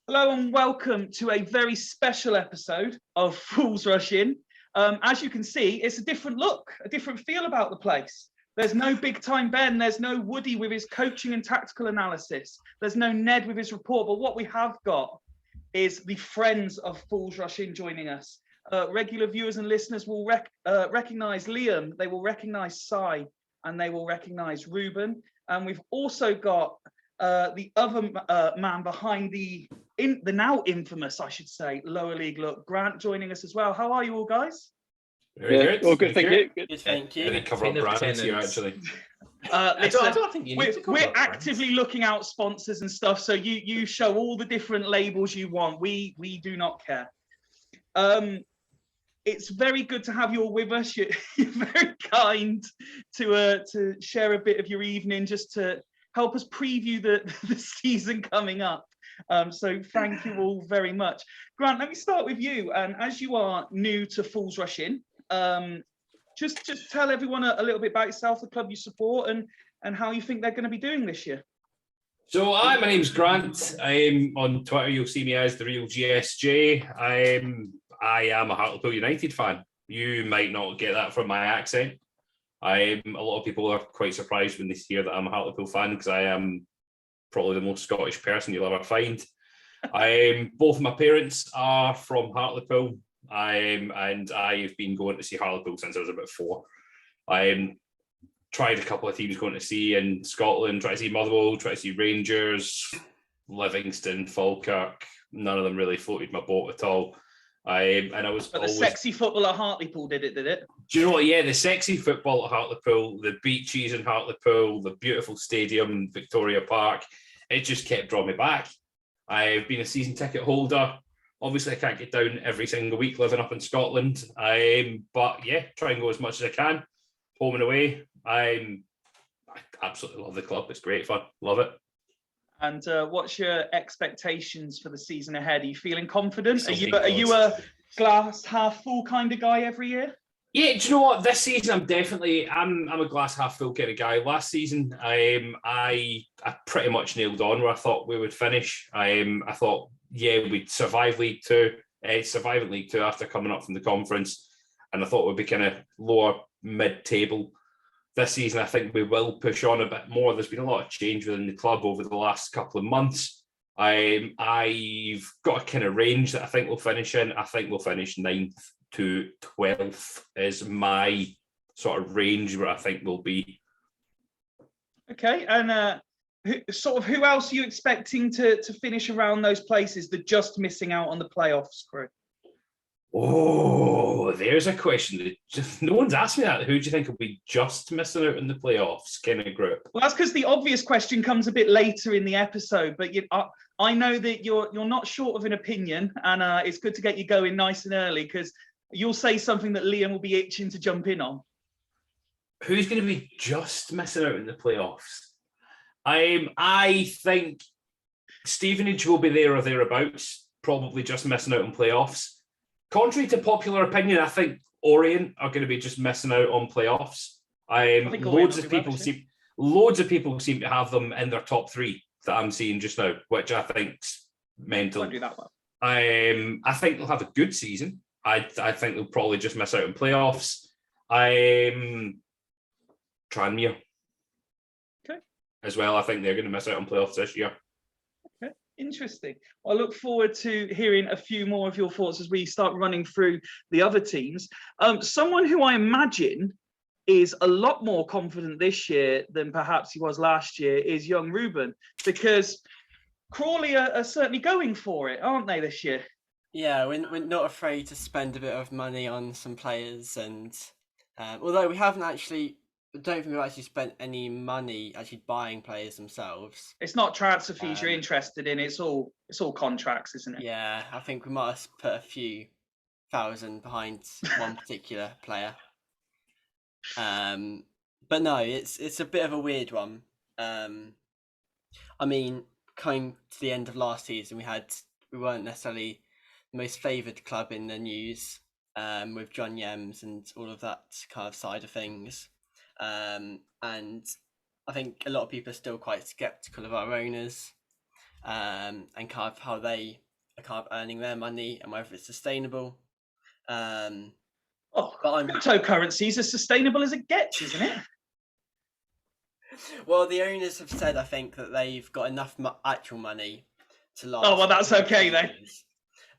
Hello and welcome to a very special episode of Fools Rush In. As you can see, it's a different look, a different feel about the place. There's no Big Time Ben, there's no Woody with his coaching and tactical analysis, there's no Ned with his report, but what we have got is the friends of Fools Rush In joining us. Regular viewers and listeners will recognise Liam, they will recognise Cy, and they will recognise Reuben. And we've also got the other man behind the now infamous, I should say, lower league look, Grant, joining us as well. How are you all, guys? Very good. All good, thank you. Good, thank you. Cover up brands here, actually. I don't think you need to cover we're up actively looking out sponsors and stuff, so you show all the different labels you want. We do not care. It's very good to have you all with us. You're very kind to share a bit of your evening, just to help us preview the season coming up. So thank you all very much. Grant, let me start with you. And as you are new to Fools Rush In, just tell everyone a little bit about yourself, the club you support, and how you think they're going to be doing this year. So, my name's Grant. I'm on Twitter. You'll see me as the real GSJ. I am a Hartlepool United fan. You might not get that from my accent. A lot of people are quite surprised when they hear that I'm a Hartlepool fan, because I am probably the most Scottish person you'll ever find. Both of my parents are from Hartlepool, and I've been going to see Hartlepool since I was about 4. Tried a couple of teams going to see in Scotland, tried to see Motherwell, tried to see Rangers, Livingston, Falkirk. None of them really floated my boat at all. And I was But the sexy football at Hartlepool did it? Do you know what? Yeah, the sexy football at Hartlepool, the beaches in Hartlepool, the beautiful stadium, Victoria Park, it just kept drawing me back. I've been a season ticket holder. Obviously, I can't get down every single week living up in Scotland. But yeah, try and go as much as I can, home and away. I absolutely love the club. It's great fun. Love it. And what's your expectations for the season ahead? Are you feeling confident? Are you a glass half full kind of guy every year? Yeah, do you know what? This season, I'm a glass half full kind of guy. Last season, I pretty much nailed on where I thought we would finish. I thought, yeah, we'd survive League Two, survive in League Two after coming up from the conference, and I thought we'd be kind of lower mid-table. This season, I think we will push on a bit more. There's been a lot of change within the club over the last couple of months. I've got a kind of range that I think we'll finish in. I think we'll finish 9th to 12th is my sort of range where I think we'll be. Okay, and who else are you expecting to finish around those places that just missing out on the playoffs crew? Oh, there's a question that just no one's asked me that. Who do you think will be just missing out in the playoffs kind of group? Well, that's because the obvious question comes a bit later in the episode, but I know that you're not short of an opinion, and it's good to get you going nice and early, because you'll say something that Liam will be itching to jump in on. Who's going to be just missing out in the playoffs? I think Stevenage will be there or thereabouts, probably just missing out on playoffs. Contrary to popular opinion, I think Orient are going to be just missing out on playoffs. Loads of people seem to have them in their top 3 that I'm seeing just now, which I think's mental. Won't do that well. I think they'll have a good season. I think they'll probably just miss out on playoffs. Tranmere. Okay. As well, I think they're going to miss out on playoffs this year. Okay, interesting. Well, I look forward to hearing a few more of your thoughts as we start running through the other teams. Someone who I imagine is a lot more confident this year than perhaps he was last year is young Reuben, because Crawley are certainly going for it, aren't they, this year? Yeah, we're not afraid to spend a bit of money on some players, and although we haven't actually, I don't think we've actually spent any money actually buying players themselves. It's not transfer fees you're interested in, it's all contracts, isn't it? Yeah, I think we might have put a few thousand behind one particular player. But no, it's a bit of a weird one. I mean, coming to the end of last season, we weren't necessarily the most favoured club in the news, with John Yems and all of that kind of side of things. And I think a lot of people are still quite sceptical of our owners. and kind of how they are kind of earning their money and whether it's sustainable. Cryptocurrency is as sustainable as it gets, isn't it? Well, the owners have said, I think, that they've got enough actual money to last. Oh, well, that's okay then.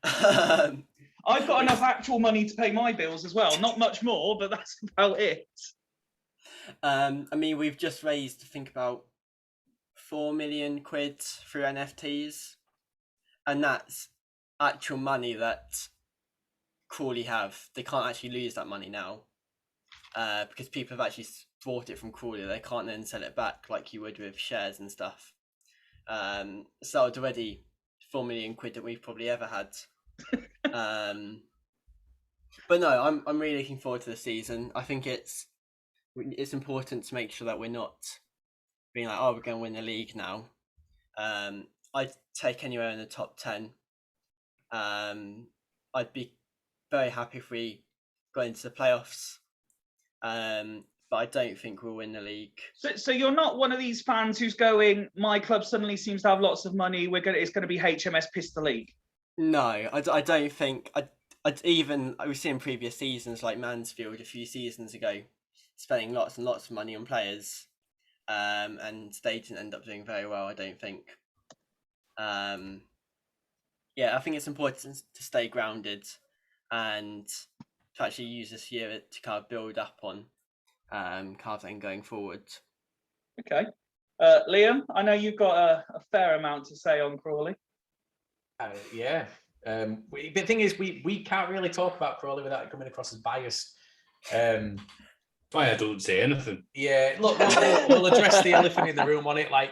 Um, I've got enough actual money to pay my bills as well. Not much more, but that's about it. I mean, we've just raised, I think, about 4 million quid through NFTs, and that's actual money that Crawley have. They can't actually lose that money now, because people have actually bought it from Crawley. They can't then sell it back like you would with shares and stuff. So it's already 4 million quid that we've probably ever had. But no, I'm really looking forward to the season. I think it's important to make sure that we're not being like, oh, we're going to win the league now. I'd take anywhere in the top 10. I'd be very happy if we got into the playoffs. But I don't think we'll win the league. So you're not one of these fans who's going, my club suddenly seems to have lots of money. It's going to be HMS Pistol League. No, I don't think. We've seen previous seasons like Mansfield a few seasons ago, spending lots and lots of money on players, and they didn't end up doing very well, I don't think. Yeah, I think it's important to stay grounded and to actually use this year to kind of build up on kind of thing going forward. Okay. Liam, I know you've got a fair amount to say on Crawley. Yeah. The thing is, we can't really talk about Crawley without it coming across as biased. Why I don't say anything. Yeah, look, we'll address the elephant in the room on it. Like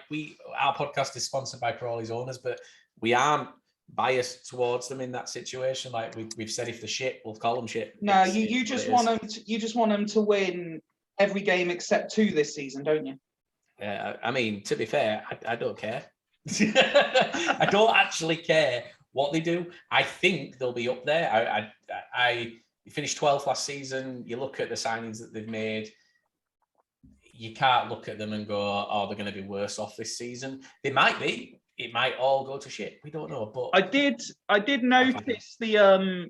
our podcast is sponsored by Crawley's owners, but we aren't biased towards them in that situation. Like we've said, if they're shit, we'll call them shit. No, you just want them to win every game except 2 this season, don't you? I mean, to be fair, I don't care. I don't actually care what they do. I think they'll be up there. I finished 12th last season. You look at the signings that they've made, you can't look at them and go, oh, they're going to be worse off this season. They might be. It might all go to shit. We don't know. But I did notice the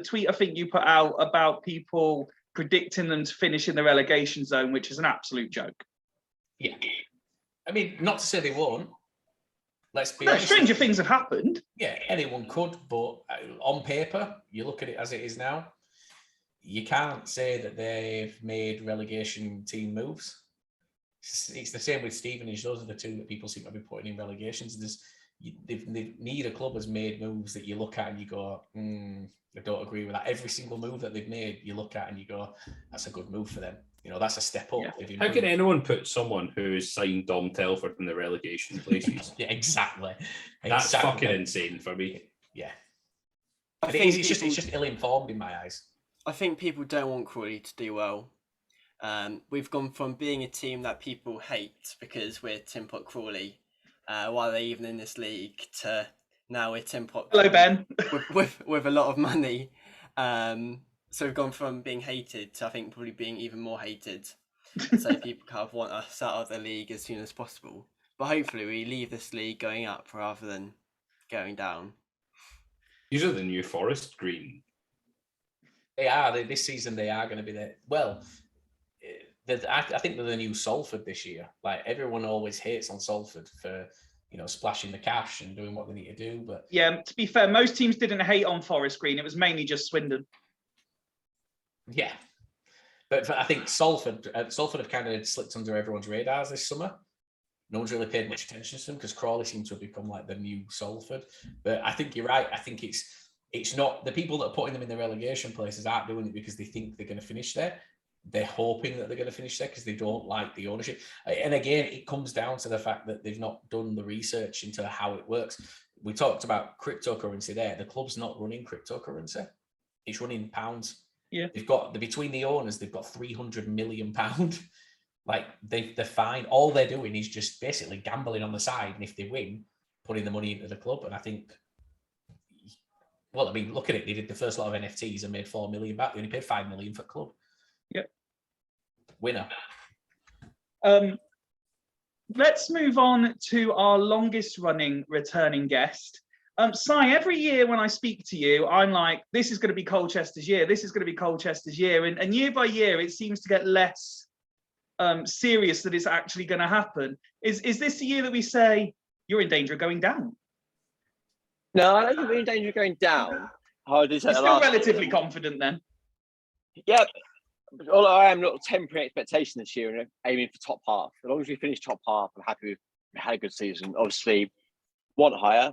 tweet I think you put out about people predicting them to finish in the relegation zone, which is an absolute joke. Yeah. I mean, not to say they won't. Let's be honest. Stranger things have happened. Yeah, anyone could, but on paper, you look at it as it is now, you can't say that they've made relegation team moves. It's the same with Stevenage. Those are the 2 that people seem to be putting in relegations. Neither club has made moves that you look at and you go, I don't agree with that. Every single move that they've made, you look at and you go, that's a good move for them. You know, that's a step up. Yeah. How can anyone put someone who's signed Dom Telford in the relegation places? Yeah, exactly. That's fucking insane for me. Yeah. It's just ill-informed in my eyes. I think people don't want Crawley to do well. We've gone from being a team that people hate because we're Tin Pot Crawley, while they're even in this league, to now we're Tin Pot Hello, Ben. with a lot of money. So we've gone from being hated to, I think, probably being even more hated. So people kind of want us out of the league as soon as possible. But hopefully we leave this league going up rather than going down. These are the new Forest Green. They are. This season they are going to be there. Well, I think they're the new Salford this year. Like, everyone always hates on Salford for, splashing the cash and doing what they need to do. But yeah, to be fair, most teams didn't hate on Forest Green. It was mainly just Swindon. Yeah, but I think Salford have kind of slipped under everyone's radars this summer. No one's really paid much attention to them because Crawley seems to have become like the new Salford. But I think you're right. I think it's not the people that are putting them in the relegation places aren't doing it because they think they're going to finish there. They're hoping that they're going to finish there because they don't like the ownership. And again, it comes down to the fact that they've not done the research into how it works. We talked about cryptocurrency there. The club's not running cryptocurrency. It's running pounds. Yeah. Between the owners, they've got £300 million. Like, they're fine. All they're doing is just basically gambling on the side. And if they win, putting the money into the club. And I think, well, I mean, look at it. They did the first lot of NFTs and made 4 million back. They only paid 5 million for the club. Yep. Winner. let's move on to our longest running returning guest. Si, every year when I speak to you, I'm like, this is going to be Colchester's year. This is going to be Colchester's year. And year by year, it seems to get less serious that it's actually going to happen. Is this the year that we say, you're in danger of going down? No, I don't think we're in danger of going down. You're still relatively confident then? Yeah. Although I am not tempering expectation this year and aiming for top half. As long as we finish top half, I'm happy we had a good season. Obviously, want higher,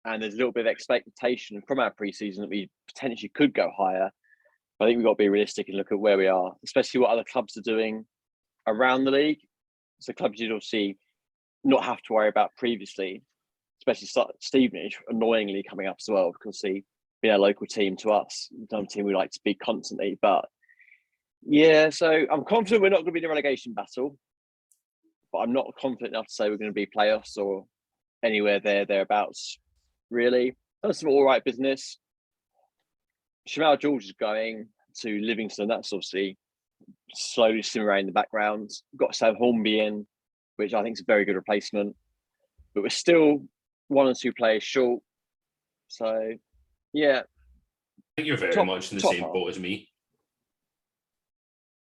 and there's a little bit of expectation from our pre-season that we potentially could go higher. I think we've got to be realistic and look at where we are, especially what other clubs are doing around the league. So clubs you'd obviously not have to worry about previously, especially Stevenage, annoyingly coming up as well, because they've been a local team to us, a team we like to beat constantly. But yeah, so I'm confident we're not going to be in a relegation battle, but I'm not confident enough to say we're going to be playoffs or anywhere thereabouts, really. That's some all right business. Shamal George is going to Livingston. That's obviously slowly simmering in the background. Got Sam Hornby in, which I think is a very good replacement. But we're still 1 or 2 players short. So, yeah. I think you're very much in the same boat as me.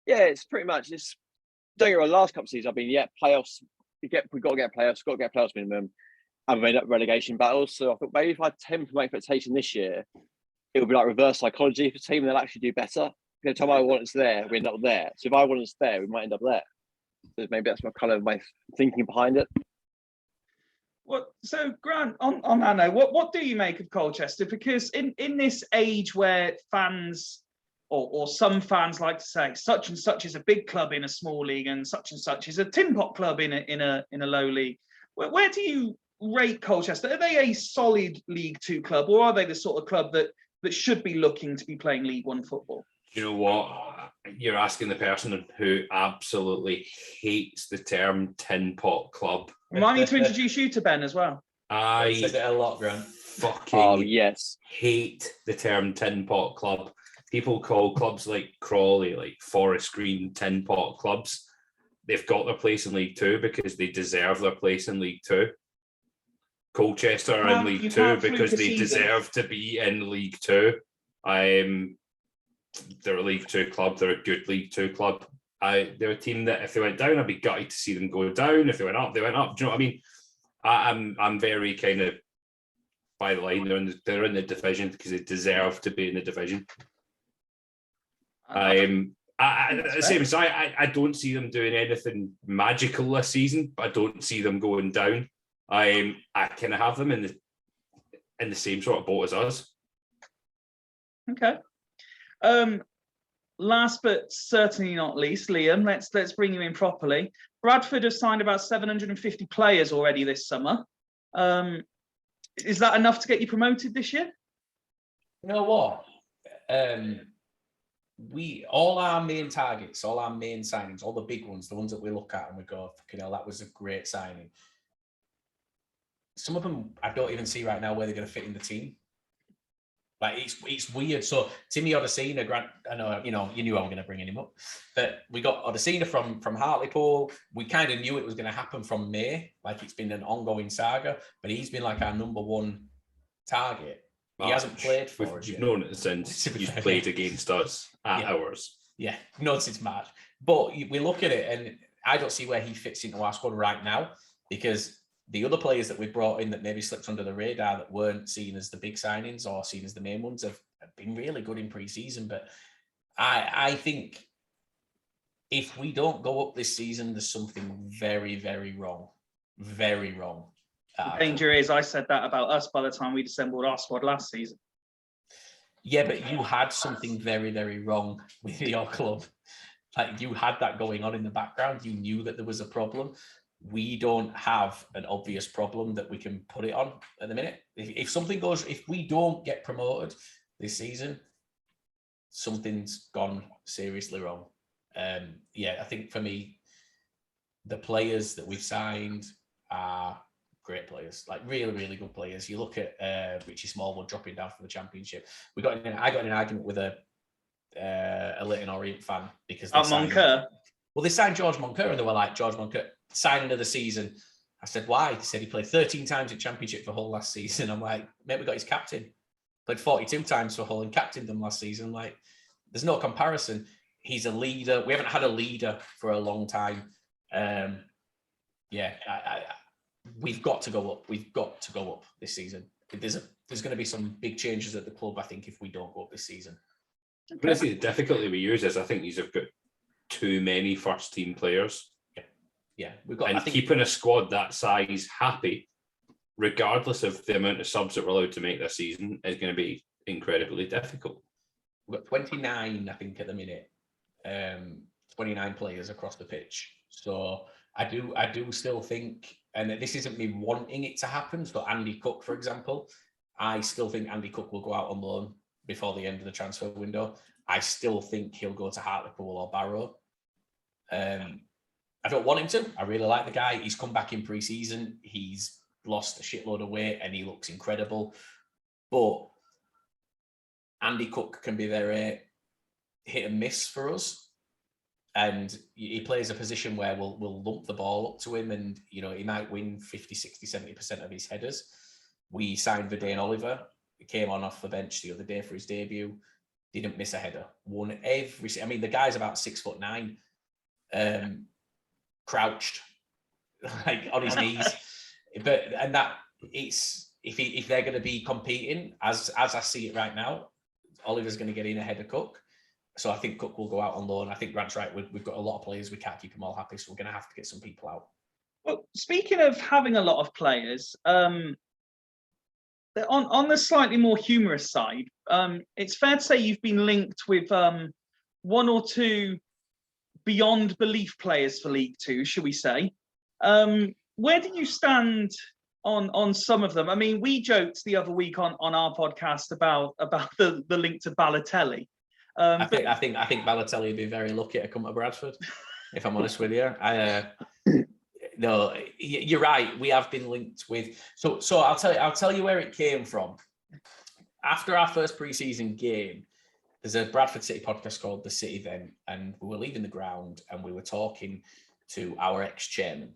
Yeah, it's pretty much. Don't get me wrong, last couple of seasons I've been, playoffs. We've got to get playoffs, minimum. And we made up relegation battles. So I thought maybe if I temper my expectation this year, it would be like reverse psychology for a team, they'll actually do better. Every time I want us there, we end up there. So if I want us there, we might end up there. So maybe that's my thinking behind it. So Grant, on that note, what do you make of Colchester? Because in this age where fans or some fans like to say such and such is a big club in a small league and such is a tin pot club in a low league, where do you rate Colchester? Are they a solid League Two club, or are they the sort of club that should be looking to be playing League One football? You know what? You're asking the person who absolutely hates the term tin pot club. Remind me to introduce you to Ben as well. I said it a lot, Grant. Fucking hate the term tin pot club. People call clubs like Crawley, like Forest Green, tin pot clubs. They've got their place in League Two because they deserve their place in League Two. Colchester are in League Two because they deserve to be in League Two. They're a League Two club. They're a good League Two club. They're a team that if they went down, I'd be gutted to see them go down. If they went up, they went up. Do you know what I mean? I'm very kind of by the line. They're in the division because they deserve to be in the division. Same as I don't see them doing anything magical this season, but I don't see them going down. I kind of have them in the same sort of boat as us. Okay. Last but certainly not least, Liam, let's bring you in properly. Bradford have signed about 750 players already this summer. Is that enough to get you promoted this year? You know what? All our main targets, all our main signings, all the big ones, the ones that we look at and we go, fucking hell, that was a great signing. Some of them I don't even see right now where they're going to fit in the team. Like it's weird. So Timmy Odesina, Grant, I know you knew I was going to bring him up, but we got Odesina from Hartlepool. We kind of knew it was going to happen from May. Like it's been an ongoing saga, but he's been like our number one target. He hasn't played for us. You've known it since he's played against us at ours. Yeah, known since March. But we look at it, and I don't see where he fits into our squad right now because the other players that we brought in that maybe slipped under the radar that weren't seen as the big signings or seen as the main ones have been really good in pre-season. But I think if we don't go up this season, there's something very, very wrong. Very wrong. The danger is I said that about us by the time we'd assembled our squad last season. Yeah, but you had something very, very wrong with your club. Like you had that going on in the background. You knew that there was a problem. We don't have an obvious problem that we can put it on at the minute. If we don't get promoted this season, something's gone seriously wrong. I think for me, the players that we've signed are great players, like really, really good players. You look at Richie Smallwood dropping down from the Championship. I got in an argument with a Leighton Orient fan because they signed George Moncur, and they were like, George Moncur, signing of the season. I said, why? He said he played 13 times at Championship for Hull last season. I'm like, mate, we got his captain. Played 42 times for Hull and captained them last season. I'm like, there's no comparison. He's a leader. We haven't had a leader for a long time. We've got to go up. We've got to go up this season. There's going to be some big changes at the club, I think, if we don't go up this season. But I think the difficulty we use is I think these have got too many first team players. Yeah, we've got. And keeping a squad that size happy, regardless of the amount of subs that we're allowed to make this season, is going to be incredibly difficult. We've got 29, I think, at the minute. 29 players across the pitch. So I do still think, and this isn't me wanting it to happen. So Andy Cook, for example, I still think Andy Cook will go out on loan before the end of the transfer window. I still think he'll go to Hartlepool or Barrow. I don't want him to. I really like the guy. He's come back in pre-season. He's lost a shitload of weight and he looks incredible. But Andy Cook can be very hit and miss for us. And he plays a position where we'll lump the ball up to him and, you know, he might win 50, 60, 70% of his headers. We signed Verdane Oliver. He came on off the bench the other day for his debut. Didn't miss a header. Won every... I mean, the guy's about 6'9", crouched, like on his knees. And that it's if they're going to be competing as I see it right now, Oliver's going to get in ahead of Cook. So I think Cook will go out on loan. I think Grant's right. We've got a lot of players. We can't keep them all happy, so we're going to have to get some people out. Well, speaking of having a lot of players, on the slightly more humorous side, it's fair to say you've been linked with one or two beyond belief players for League Two, shall we say? Where do you stand on some of them? I mean, we joked the other week on our podcast about the link to Balotelli. I think Balotelli would be very lucky to come to Bradford, if I'm honest with you. No, you're right. We have been linked with. So I'll tell you where it came from. After our first pre-season game, there's a Bradford City podcast called The City Then, and we were leaving the ground and we were talking to our ex-chairman,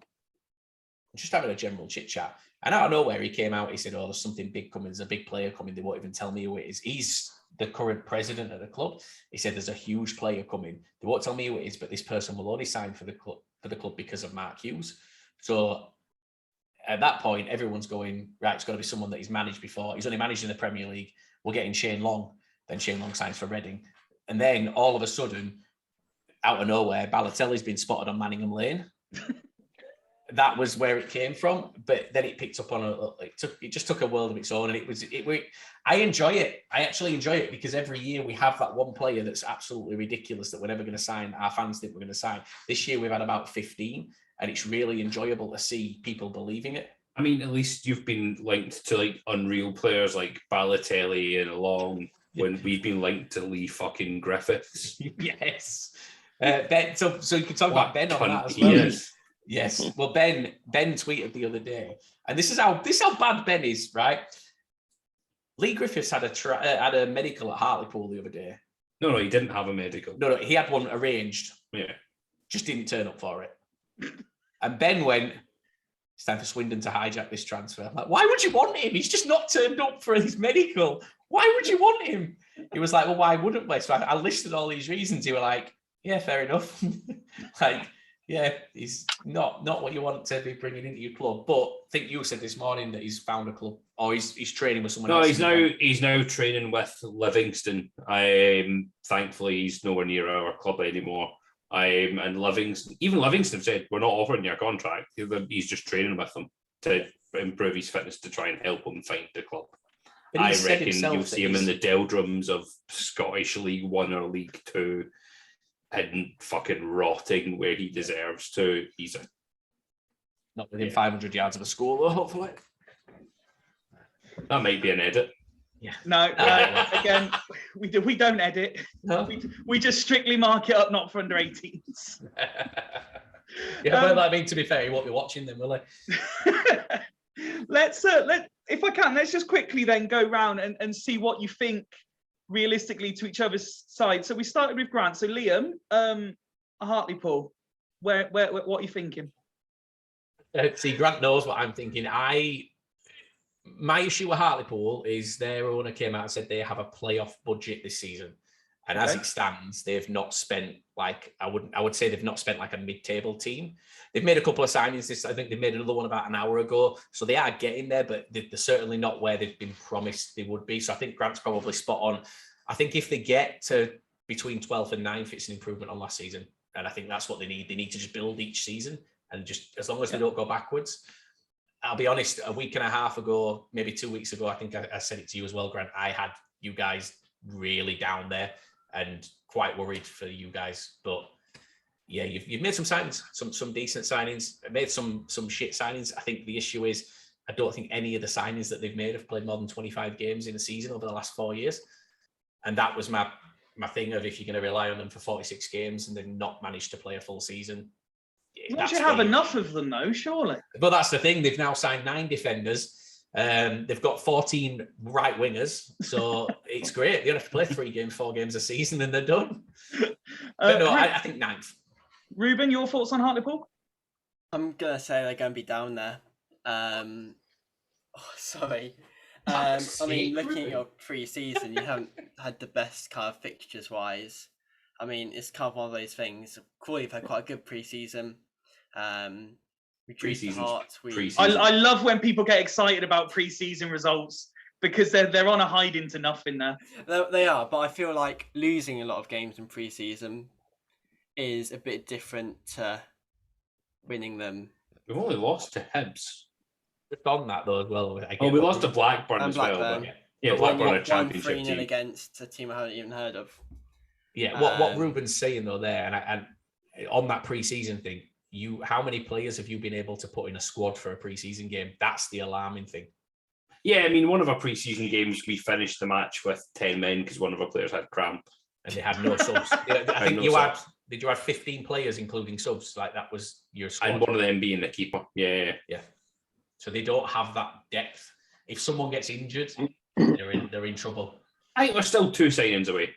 just having a general chit chat. And out of nowhere, he came out. He said, "Oh, there's something big coming. There's a big player coming. They won't even tell me who it is." He's the current president of the club. He said, "There's a huge player coming. They won't tell me who it is, but this person will only sign for the club because of Mark Hughes." So at that point, everyone's going, right, it's got to be someone that he's managed before. He's only managed in the Premier League. We're getting Shane Long. Then Shane Long signs for Reading. And then all of a sudden, out of nowhere, Balotelli's been spotted on Manningham Lane. That was where it came from. But then it picked up on it just took a world of its own. And I enjoy it. I actually enjoy it because every year we have that one player that's absolutely ridiculous that we're never going to sign. Our fans think we're going to sign. This year we've had about 15. And it's really enjoyable to see people believing it. I mean, at least you've been linked to like unreal players like Balotelli and Long, when we've been linked to Lee fucking Griffiths. Yes. Ben, so you can talk about Ben on that as well. Yes. Well, Ben tweeted the other day, and this is how bad Ben is, right? Lee Griffiths had a medical at Hartlepool the other day. No, he didn't have a medical. No, he had one arranged. Yeah. Just didn't turn up for it. And Ben went, "It's time for Swindon to hijack this transfer." I'm like, why would you want him? He's just not turned up for his medical. Why would you want him? He was like, well, why wouldn't we? So I listed all these reasons. He was like, yeah, fair enough. Like, yeah, he's not what you want to be bringing into your club. But I think you said this morning that he's found a club, or he's training with someone else. No, he's now training with Livingston. Thankfully, he's nowhere near our club anymore. And Livingston said, we're not offering you a contract. He's just training with them to improve his fitness to try and help him find the club. I reckon you'll see him in the doldrums of Scottish League One or League Two and fucking rotting where he deserves to. He's not within 500 yards of a school, though, hopefully. That might be an edit. Yeah. No, again, we don't edit. No? We just strictly mark it up, not for under 18s. Yeah, well, I mean, to be fair, he won't be watching them, will he? If I can, let's just quickly then go round and see what you think realistically to each other's side. So we started with Grant. So Liam, Hartlepool, what are you thinking? See, Grant knows what I'm thinking. My issue with Hartlepool is their owner came out and said they have a playoff budget this season. And as it stands, they've not spent I would say they've not spent like a mid-table team. They've made a couple of signings. I think they made another one about an hour ago. So they are getting there, but they're certainly not where they've been promised they would be. So I think Grant's probably spot on. I think if they get to between 12th and 9th, it's an improvement on last season. And I think that's what they need. They need to just build each season. And just as long as they don't go backwards. I'll be honest, a week and a half ago, maybe 2 weeks ago, I think I said it to you as well, Grant. I had you guys really down there and quite worried for you guys. But yeah, you've made some signings, some decent signings, made some shit signings. I think the issue is I don't think any of the signings that they've made have played more than 25 games in a season over the last 4 years. And that was my thing of if you're going to rely on them for 46 games and then not manage to play a full season. Don't you have enough of them though, surely? But that's the thing. They've now signed 9 defenders. They've got 14 right wingers. So it's great. They don't have to play 3 games, 4 games a season and they're done. But no, I think 9th. Reuben, your thoughts on Hartlepool? I'm going to say they're going to be down there. Sorry. I mean, looking at your pre-season, you haven't had the best kind of fixtures-wise. I mean, it's kind of one of those things. Crawley have had quite a good pre-season. Pre-season. I love when people get excited about pre-season results because they're on a hiding to nothing there. They are, but I feel like losing a lot of games in pre-season is a bit different to winning them. We've only lost to Hibs. Just on that though as well. We lost to Blackburn as well. But yeah, Blackburn are a championship 3-0 team against a team I haven't even heard of. Yeah, what Reuben's saying though there, and on that pre-season thing, how many players have you been able to put in a squad for a pre-season game? That's the alarming thing. Yeah, I mean, one of our pre-season games, we finished the match with 10 men because one of our players had cramp. And they had no subs. I think did you have 15 players including subs? Like that was your squad. And one of them being the keeper. Yeah. So they don't have that depth. If someone gets injured, they're in trouble. I think we're still 2 signings away.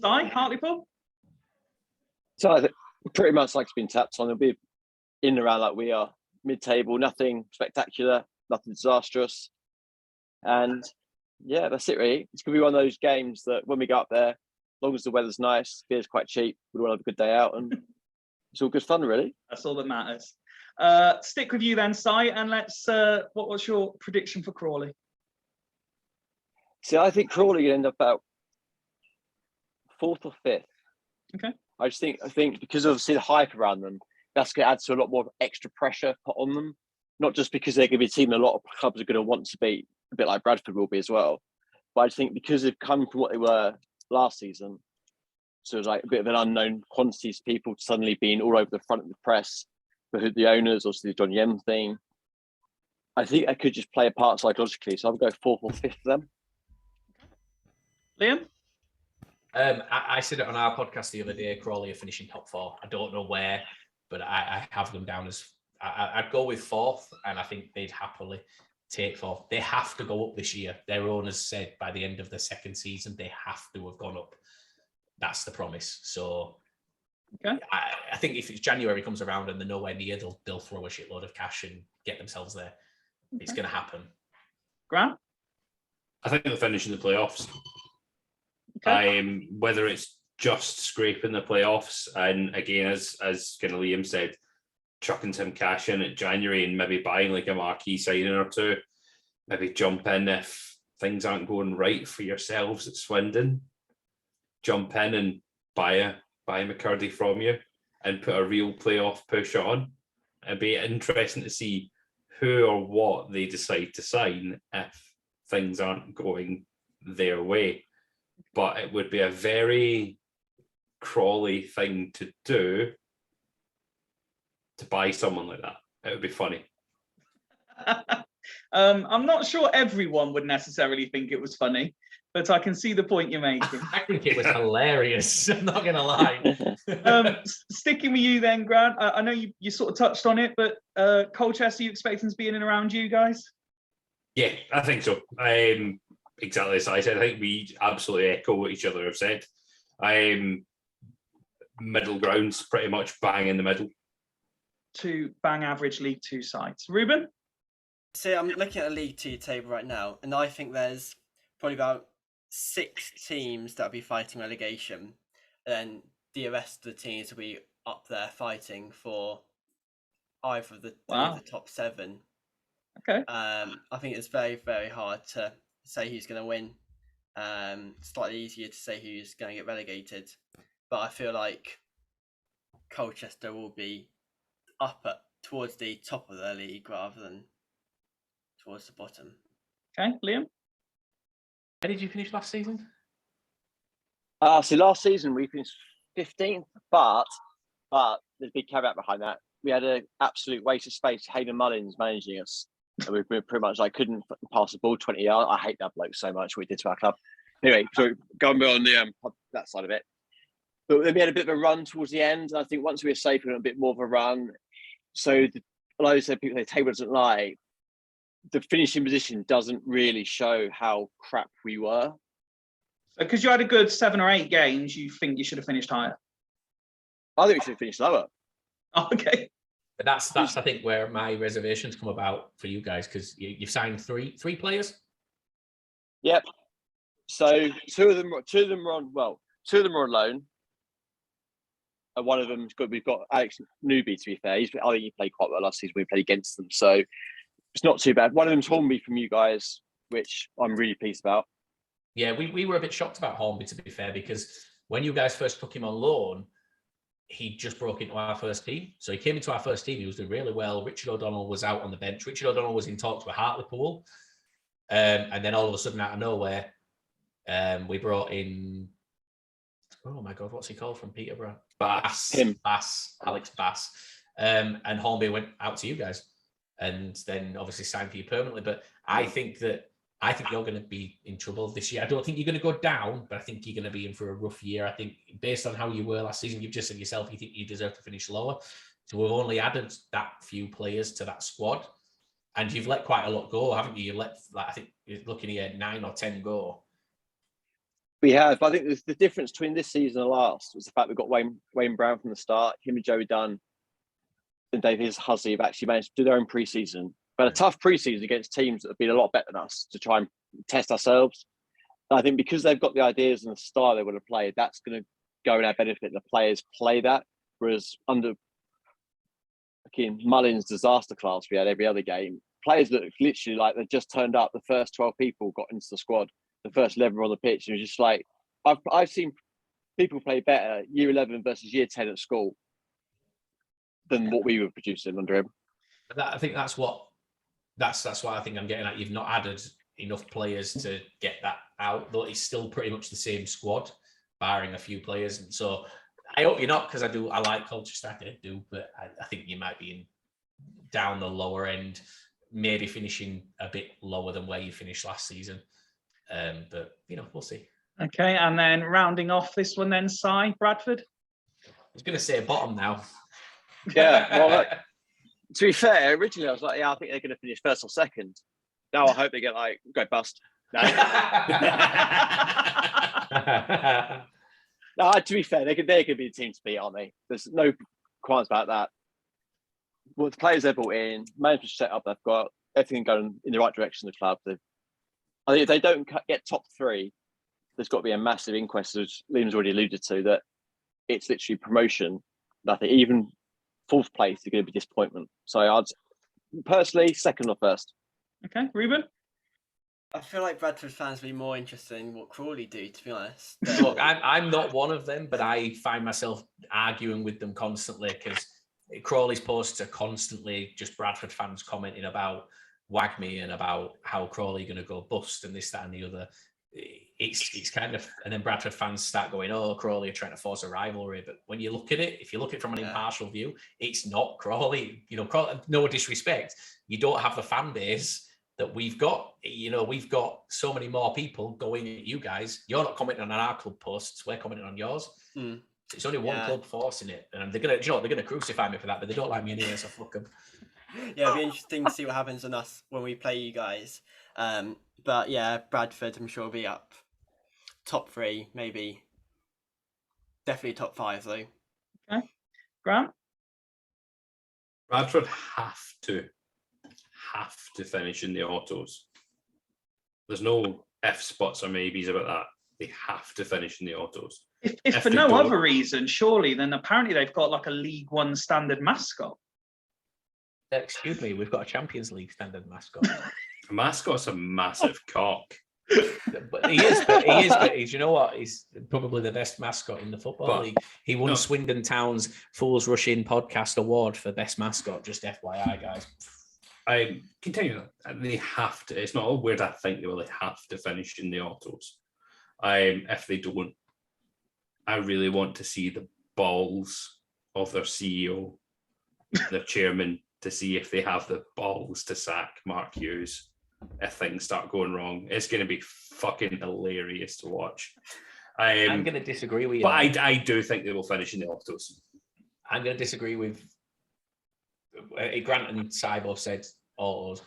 Hartlepool? So I think pretty much like it's been tapped on. It'll be in and around like we are, mid-table, nothing spectacular, nothing disastrous. And yeah, that's it really. It's going to be one of those games that when we go up there, as long as the weather's nice, beer's quite cheap, we'll have a good day out and it's all good fun really. That's all that matters. Stick with you then, Si, and let's. What's your prediction for Crawley? See, I think Crawley will end up about 4th or 5th. Okay. I think because obviously the hype around them, that's going to add to a lot more extra pressure put on them. Not just because they're going to be a team a lot of clubs are going to want to beat, a bit like Bradford will be as well. But I think because they've come from what they were last season, so it's like a bit of an unknown quantity of people suddenly being all over the front of the press. But the owners, obviously the John Yem thing, I think that could just play a part psychologically. So I'll go 4th or 5th for them. Liam? I said it on our podcast the other day, Crawley are finishing top 4. I don't know where, but I have them down as... I'd go with 4th, and I think they'd happily take 4th. They have to go up this year. Their owners said by the end of the 2nd season, they have to have gone up. That's the promise. So... Okay. I think if it's January comes around and they're nowhere near, they'll throw a shitload of cash and get themselves there. Okay. It's going to happen. Grant? I think they'll finish in the playoffs. Okay. Whether it's just scraping the playoffs, and again, as kind of Liam said, chucking some cash in at January and maybe buying like a marquee signing or 2, maybe jump in if things aren't going right for yourselves at Swindon. Jump in and buy McCurdy from you and put a real playoff push on. It'd be interesting to see who or what they decide to sign if things aren't going their way. But it would be a very Crawley thing to do to buy someone like that. It would be funny. I'm not sure everyone would necessarily think it was funny, but I can see the point you're making. I think it was hilarious. I'm not going to lie. Sticking with you then, Grant. I know you sort of touched on it, but Colchester, are you expecting to be in and around you guys? Yeah, I think so. Exactly as I said. I think we absolutely echo what each other have said. Middle ground's pretty much bang in the middle. two bang average League Two sides. Reuben? See, I'm looking at the League Two table right now, and I think there's probably about 6 teams that'll be fighting relegation, and then the rest of the teams will be up there fighting for either of the three of the top 7. Okay. I think it's very, very hard to say who's going to win. Slightly easier to say who's going to get relegated, but I feel like Colchester will be up towards the top of the league rather than towards the bottom. Okay, Liam? Where did you finish last season? So last season we finished 15th, but there's a big caveat behind that. We had an absolute waste of space. Hayden Mullins managing us, and we were pretty much like couldn't pass the ball 20 yards. I hate that bloke so much. What he did to our club. Anyway, so going on the that side of it. But then we had a bit of a run towards the end, and I think once we were safe, we had a bit more of a run. So, like I said, people say the table doesn't lie. The finishing position doesn't really show how crap we were. Because you had a good 7 or 8 games, you think you should have finished higher? I think we should have finished lower. Oh, okay. But that's I think where my reservations come about for you guys, because you've signed three players. Yep. So two of them are on loan. And one of them's good. We've got Alex Newby, to be fair. I think he played quite well last season. We played against them, so it's not too bad. One of them's Hornby from you guys, which I'm really pleased about. Yeah, we were a bit shocked about Hornby, to be fair, because when you guys first took him on loan, he just broke into our first team. So he came into our first team. He was doing really well. Richard O'Donnell was out on the bench. Richard O'Donnell was in talks with Hartlepool. And then all of a sudden, out of nowhere, we brought in, oh my God, what's he called from Peterborough? Alex Bass. And Hornby went out to you guys and then obviously signed for you permanently. But I think you're going to be in trouble this year. I don't think you're going to go down, but I think you're going to be in for a rough year. I think based on how you were last season, you've just said yourself, you think you deserve to finish lower. So we've only added that few players to that squad. And you've let quite a lot go, haven't you? You let, I think you're looking here, 9 or 10 go. We have. I think the difference between this season and last was the fact we've got Wayne Brown from the start. Him and Joey Dunn and David Hussey have actually managed to do their own pre-season. But a tough pre-season against teams that have been a lot better than us to try and test ourselves. And I think because they've got the ideas and the style they want to play, that's going to go in our benefit. The players play that. Whereas under Mullins' disaster class we had every other game, players that literally like they just turned up. The first 12 people got into the squad. The first 11 on the pitch. It was just like I've seen people play better year 11 versus year 10 at school than what we were producing under him. I think that's why I think I'm getting at. You've not added enough players to get that out, though it's still pretty much the same squad, barring a few players. And so I hope you're not, because I like Colchester, I do, but I think you might be down the lower end, maybe finishing a bit lower than where you finished last season. But we'll see. Okay, and then rounding off this one, then Bradford. I was going to say bottom now. Yeah, well, to be fair, originally I was like, I think they're going to finish first or second. Now I hope they get go bust. No. No, to be fair, they're going to be the team to beat, aren't they? There's no qualms about that. Well, the players they've brought in, management set up, they've got everything going in the right direction. The club. I think if they don't get top 3, there's got to be a massive inquest, as Liam's already alluded to, that it's literally promotion. Nothing, even 4th place is going to be disappointment. So I'd personally second or first. Okay, Reuben? I feel like Bradford fans will be more interested in what Crawley do, to be honest. Look, I'm not one of them, but I find myself arguing with them constantly because Crawley's posts are constantly just Bradford fans commenting about WAGME and about how Crawley are going to go bust and this, that, and the other. It's kind of, and then Bradford fans start going, "Oh, Crawley are trying to force a rivalry." But when you look at it, if you look at it from an impartial view, it's not Crawley. Crawley, no disrespect, you don't have the fan base that we've got. We've got so many more people going at you guys. You're not commenting on our club posts; we're commenting on yours. Mm. So it's only one club forcing it, and they're gonna crucify me for that. But they don't like me anyway, so fuck them. Yeah, it'll be interesting to see what happens on us when we play you guys. But yeah, Bradford, I'm sure, will be up top 3, maybe. Definitely top 5, though. Okay. Grant? Bradford have to finish in the autos. There's no ifs, buts, or maybes about that. They have to finish in the autos. If for no other reason, surely, then apparently they've got like a League One standard mascot. Excuse me, we've got a Champions League standard mascot. The mascot's a massive cock. But he is, you know what? He's probably the best mascot in the Football League. He won Swindon Town's Fools Rush In podcast award for best mascot, just FYI, guys. I continue. They have to. It's not a weird I think they will. They have to finish in the autos. If they don't, I really want to see the balls of their CEO, their chairman, to see if they have the balls to sack Mark Hughes if things start going wrong. It's going to be fucking hilarious to watch. I'm going to disagree with you. But I do think they will finish in the autos. I'm going to disagree with Grant and Cybo said autos.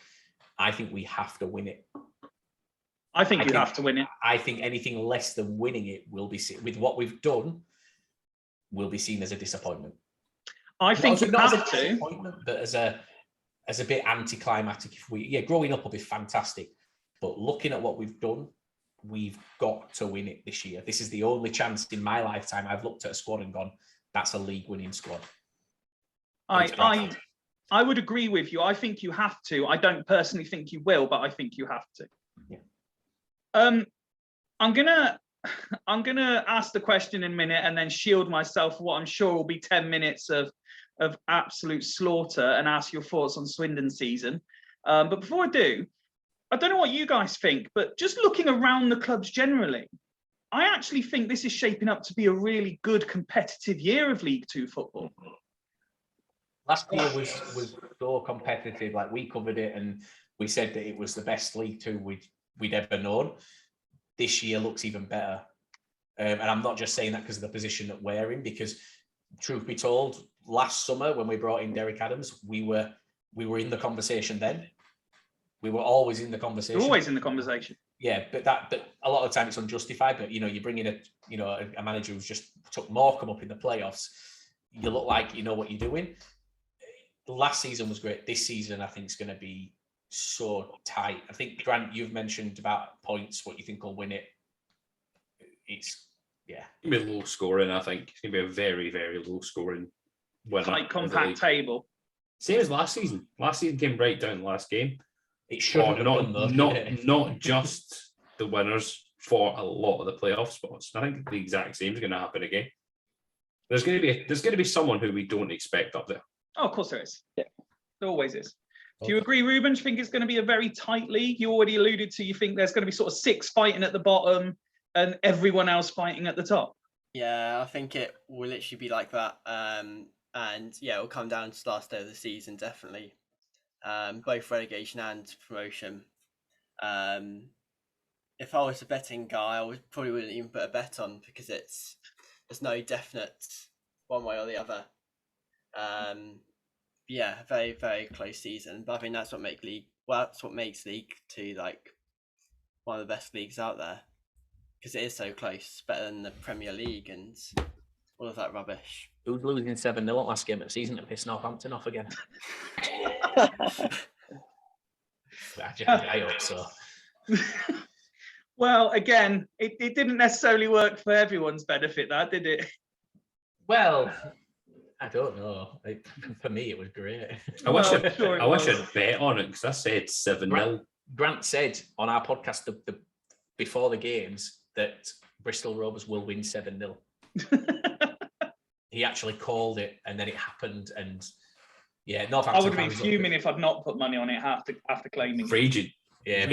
I think we have to win it. I think you have to win it. I think anything less than winning it will be with what we've done will be seen as a disappointment. I think you have to. But as a bit anticlimactic, growing up will be fantastic. But looking at what we've done, we've got to win it this year. This is the only chance in my lifetime I've looked at a squad and gone, that's a league winning squad. I would agree with you. I think you have to. I don't personally think you will, but I think you have to. Yeah. I'm gonna ask the question in a minute and then shield myself for what I'm sure will be 10 minutes of absolute slaughter and ask your thoughts on Swindon season. But before I do, I don't know what you guys think, but just looking around the clubs generally, I actually think this is shaping up to be a really good competitive year of League Two football. Last year was so competitive. Like, we covered it and we said that it was the best League Two we'd ever known. This year looks even better. And I'm not just saying that because of the position that we're in, because truth be told, last summer when we brought in Derek Adams, we were in the conversation then. We were always in the conversation. You're always in the conversation. Yeah, but a lot of the time it's unjustified. But you bring in a manager who's just took Morecambe up in the playoffs. You look like you know what you're doing. Last season was great. This season I think is going to be so tight. I think, Grant, you've mentioned about points, what you think will win it. It's It's going to be low scoring, I think. It's going to be a very, very low scoring winner. Tight, compact table. Same as last season. Last season came right down the last game. It should have done though. Not just the winners for a lot of the playoff spots. I think the exact same is going to happen again. There's going to be someone who we don't expect up there. Oh, of course there is. Yeah, there always is. Do you agree, Reuben? Do you think it's going to be a very tight league? You already alluded to, you think there's going to be sort of 6 fighting at the bottom and everyone else fighting at the top? Yeah, I think it will literally be like that. And yeah, it'll come down to the last day of the season, definitely. Both relegation and promotion. If I was a betting guy, I probably wouldn't even put a bet on, because there's no definite one way or the other. Yeah, very, very close season. But I think that's what makes League Two like one of the best leagues out there, because it is so close, better than the Premier League and all of that rubbish. Who's losing 7-0 at last game of the season to piss Northampton off again? I hope so. Well, again, it didn't necessarily work for everyone's benefit, that, did it? Well, I don't know. For me, it was great. I wish I'd bet on it, because I said 7-0. Grant said on our podcast before the games that Bristol Rovers will win 7-0. He actually called it, and then it happened. And yeah, Northampton. I would have been fuming if I'd not put money on it after claiming. Frigid. Yeah,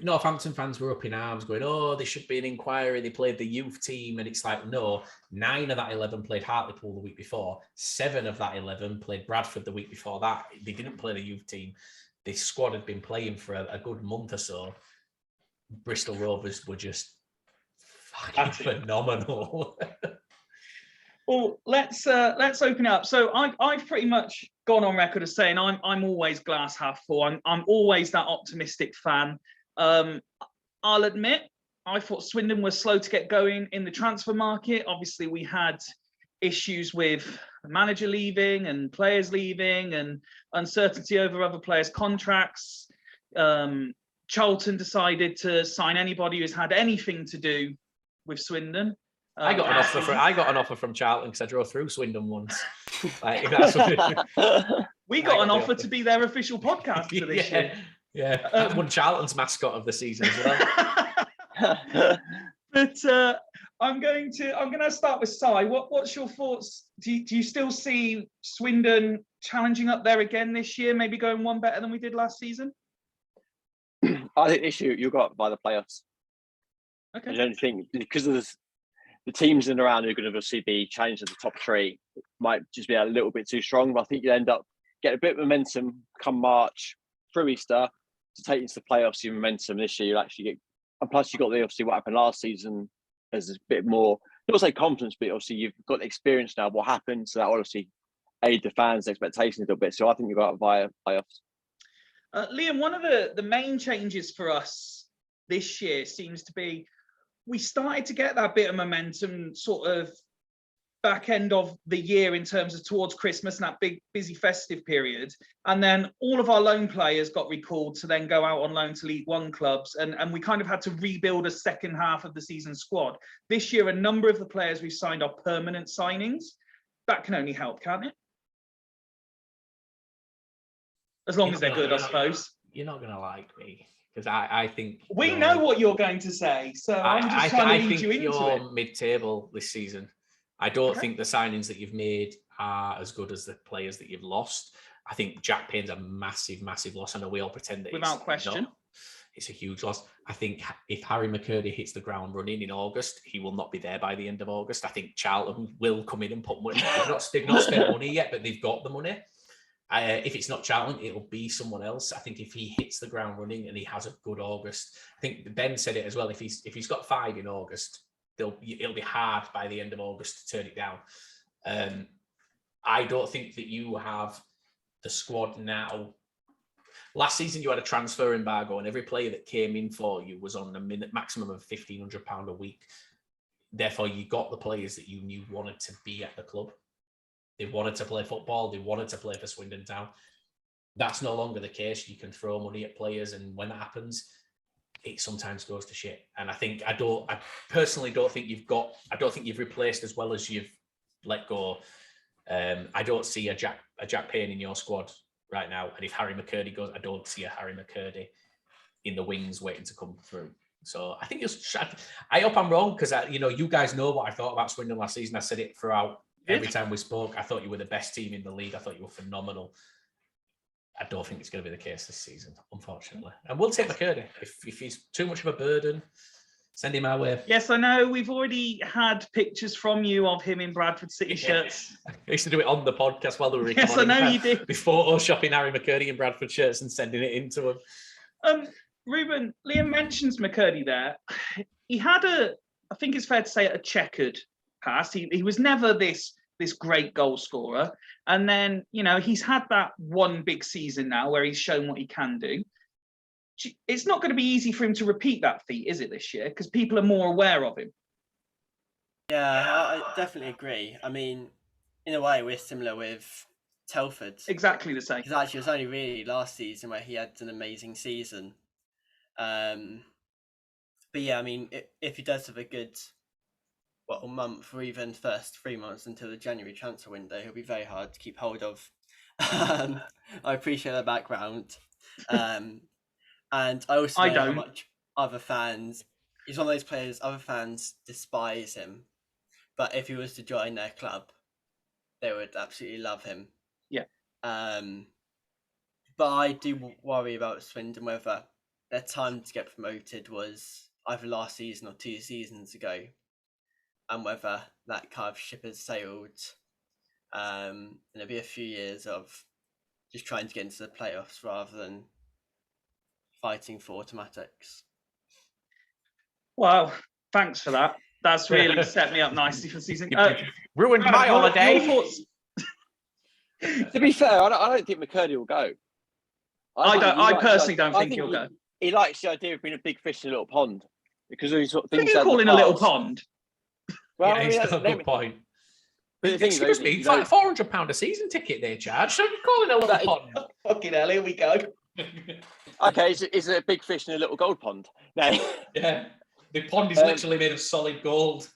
Northampton fans were up in arms going, oh, there should be an inquiry. They played the youth team. And it's like, no, 9 of that 11 played Hartlepool the week before. 7 of that 11 played Bradford the week before that. They didn't play the youth team. This squad had been playing for a good month or so. Bristol Rovers were just fucking phenomenal. Well, let's open it up. So I've pretty much gone on record as saying I'm always glass half full. I'm always that optimistic fan. I'll admit I thought Swindon was slow to get going in the transfer market. Obviously, we had issues with the manager leaving and players leaving and uncertainty over other players' contracts. Charlton decided to sign anybody who's had anything to do with Swindon. I got an offer from Charlton because I drove through Swindon once. Like, that's what we got an offer to be their official podcast for this year. Yeah, I won Charlton's mascot of the season as well. But I'm going to start with Si. What's your thoughts? Do you still see Swindon challenging up there again this year? Maybe going one better than we did last season? I think this year you got by the playoffs. Okay. I don't think because of the teams in and around who are going to obviously be challenged at the top three, it might just be a little bit too strong. But I think you end up getting a bit of momentum come March through Easter to take into the playoffs. Your momentum this year, you'll actually get, and plus you got the obviously what happened last season as a bit more, not say confidence, but obviously you've got the experience now of what happened, so that obviously aid the fans' expectations a little bit. So I think you got via playoffs. Liam, one of the main changes for us this year seems to be we started to get that bit of momentum sort of back end of the year in terms of towards Christmas and that big busy festive period. And then all of our loan players got recalled to then go out on loan to League One clubs. And we kind of had to rebuild a second half of the season squad. This year, a number of the players we've signed are permanent signings. That can only help, can't it? As long as they're good, I suppose. You're not going to like me because I think we know what you're going to say. So I'm just trying to lead you into you're mid-table this season. I don't think the signings that you've made are as good as the players that you've lost. I think Jack Payne's a massive, massive loss. I know we all pretend that without question. It's a huge loss. I think if Harry McCurdy hits the ground running in August, he will not be there by the end of August. I think Charlton will come in and put money. They've not spent money yet, but they've got the money. If it's not Charlton, it'll be someone else. I think if he hits the ground running and he has a good August, I think Ben said it as well. If he's got 5 in August, it'll be hard by the end of August to turn it down. I don't think that you have the squad now. Last season, you had a transfer embargo, and every player that came in for you was on a maximum of £1,500 a week. Therefore, you got the players that you knew wanted to be at the club. They wanted to play football. They wanted to play for Swindon Town. That's no longer the case. You can throw money at players, and when that happens, it sometimes goes to shit. And I personally don't think you've replaced as well as you've let go. I don't see a Jack Payne in your squad right now. And if Harry McCurdy goes, I don't see a Harry McCurdy in the wings waiting to come through. So I think I hope I'm wrong because you guys know what I thought about Swindon last season. I said it throughout every time we spoke. I thought you were the best team in the league. I thought you were phenomenal. I don't think it's going to be the case this season, unfortunately. And we'll take McCurdy. If he's too much of a burden, send him our way. Yes, I know. We've already had pictures from you of him in Bradford City shirts. I used to do it on the podcast while they were recording. Yes, I know you did. Be photoshopping Harry McCurdy in Bradford shirts and sending it into him. Reuben, Liam mentions McCurdy there. He had I think it's fair to say, a checkered past. He was never this great goal scorer. And then, he's had that one big season now where he's shown what he can do. It's not going to be easy for him to repeat that feat, is it, this year? Because people are more aware of him. Yeah, I definitely agree. I mean, in a way, we're similar with Telford. Exactly the same. Because actually, it was only really last season where he had an amazing season. But yeah, I mean, if he does have a good month or even first 3 months until the January transfer window, he'll be very hard to keep hold of. I appreciate the background. And I also know how much other fans, he's one of those players, other fans despise him. But if he was to join their club, they would absolutely love him. Yeah. But I do worry about Swindon, whether their time to get promoted was either last season or 2 seasons ago, and whether that kind of ship has sailed. And it'll be a few years of just trying to get into the playoffs rather than fighting for automatics. Wow, thanks for that. That's really set me up nicely for the season. Ruined my holiday. Your thoughts? To be fair, I don't think McCurdy will go. I personally don't think he'll go. He likes the idea of being a big fish in a little pond because of sort of I things. think you call in a little pond. Well, yeah, he's got a good point. But the thing is, Excuse me, it's like £400 a season ticket they charge. So you're calling a little pond. Fucking hell, here we go. okay, is it a big fish in a little gold pond? No. Yeah, the pond is literally made of solid gold.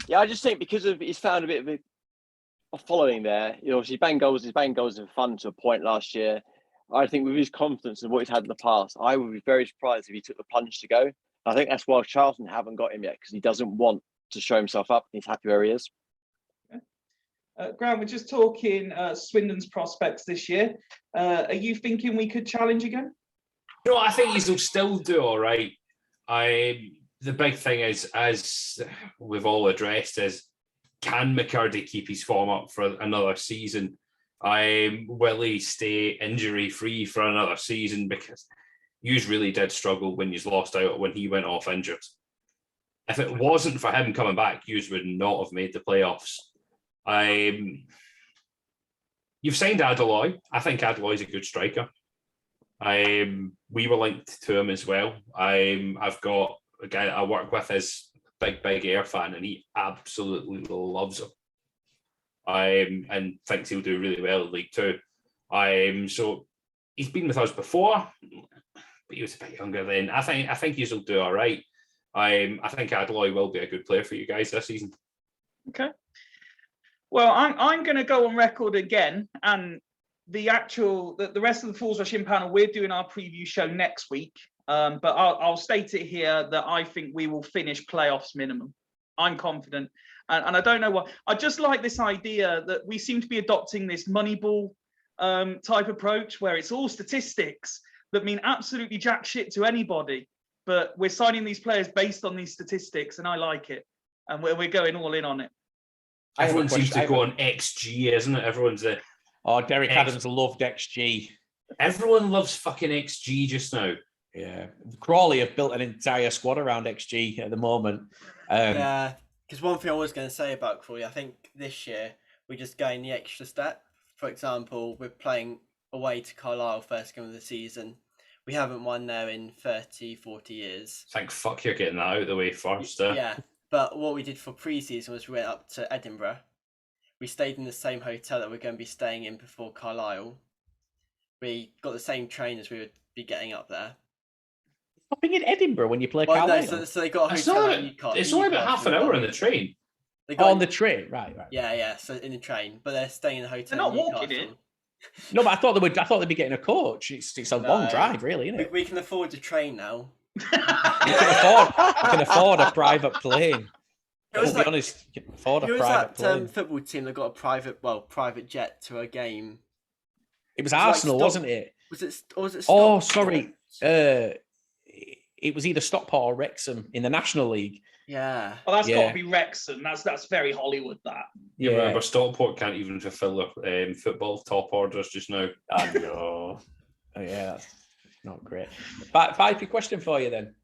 Yeah, I just think because of he's found a bit of a following there. You know, obviously his bang goals are fun to a point last year. I think with his confidence and what he's had in the past, I would be very surprised if he took the plunge to go. I think that's why Charlton haven't got him yet, because he doesn't want to show himself up. He's happy where he is. Grant, we're just talking Swindon's prospects this year. Are you thinking we could challenge again? No, I think he'll still do all right. The big thing is, as we've all addressed, is can McCurdy keep his form up for another season? Will he stay injury-free for another season? Because you really did struggle when you lost out when he went off injured. If it wasn't for him coming back, you would not have made the playoffs. You've signed Adeloy. I think Adeloy's a good striker. We were linked to him as well. I've got a guy that I work with is a big Air fan, and he absolutely loves him. And thinks he'll do really well in League Two. So he's been with us before, but he was a bit younger then. I think he'll do all right. I think Adeloy will be a good player for you guys this season. Okay. Well, I'm going to go on record again, and the rest of the Fools Rush In panel, we're doing our preview show next week. But I'll state it here that I think we will finish playoffs minimum. I'm confident. And I don't know what. I just like this idea that we seem to be adopting this Moneyball type approach where it's all statistics that mean absolutely jack shit to anybody. But we're signing these players based on these statistics, and I like it. And we're going all in on it. Everyone seems to go on XG, isn't it? Everyone's a... Oh, Derek Adams loved XG. Everyone loves fucking XG just now. Yeah. Crawley have built an entire squad around XG at the moment. Yeah, because one thing I was going to say about Crawley, I think this year we're just going the extra step. For example, we're playing away to Carlisle first game of the season. We haven't won there in 30, 40 years. Thank fuck you're getting that out of the way first. Yeah, but what we did for pre-season was we went up to Edinburgh. We stayed in the same hotel that we're going to be staying in before Carlisle. We got the same trainers we would be getting up there. Stopping in Edinburgh when you play Well, Carlisle? no, so they got a hotel at Newcastle. It's only about half an hour on the train. On the train, right. Yeah, so in the train. But they're staying in the hotel. They're not in walking Newcastle. in. No, but I thought they'd be getting a coach. It's a long drive, really, isn't it? We can afford the train now. You can afford a private plane. It was be honest, you can afford a private plane. Football team that got a private jet to a game. It was Arsenal, wasn't it? Was it Stockport? Oh, sorry. It was either Stockport or Wrexham in the National League. Yeah. Well, that's got to be Wrexham. That's very Hollywood, that. Yeah. Remember, Stockport can't even fulfil their football top orders just now. I know. Oh, yeah, that's not great. But Fyfie, question for you then.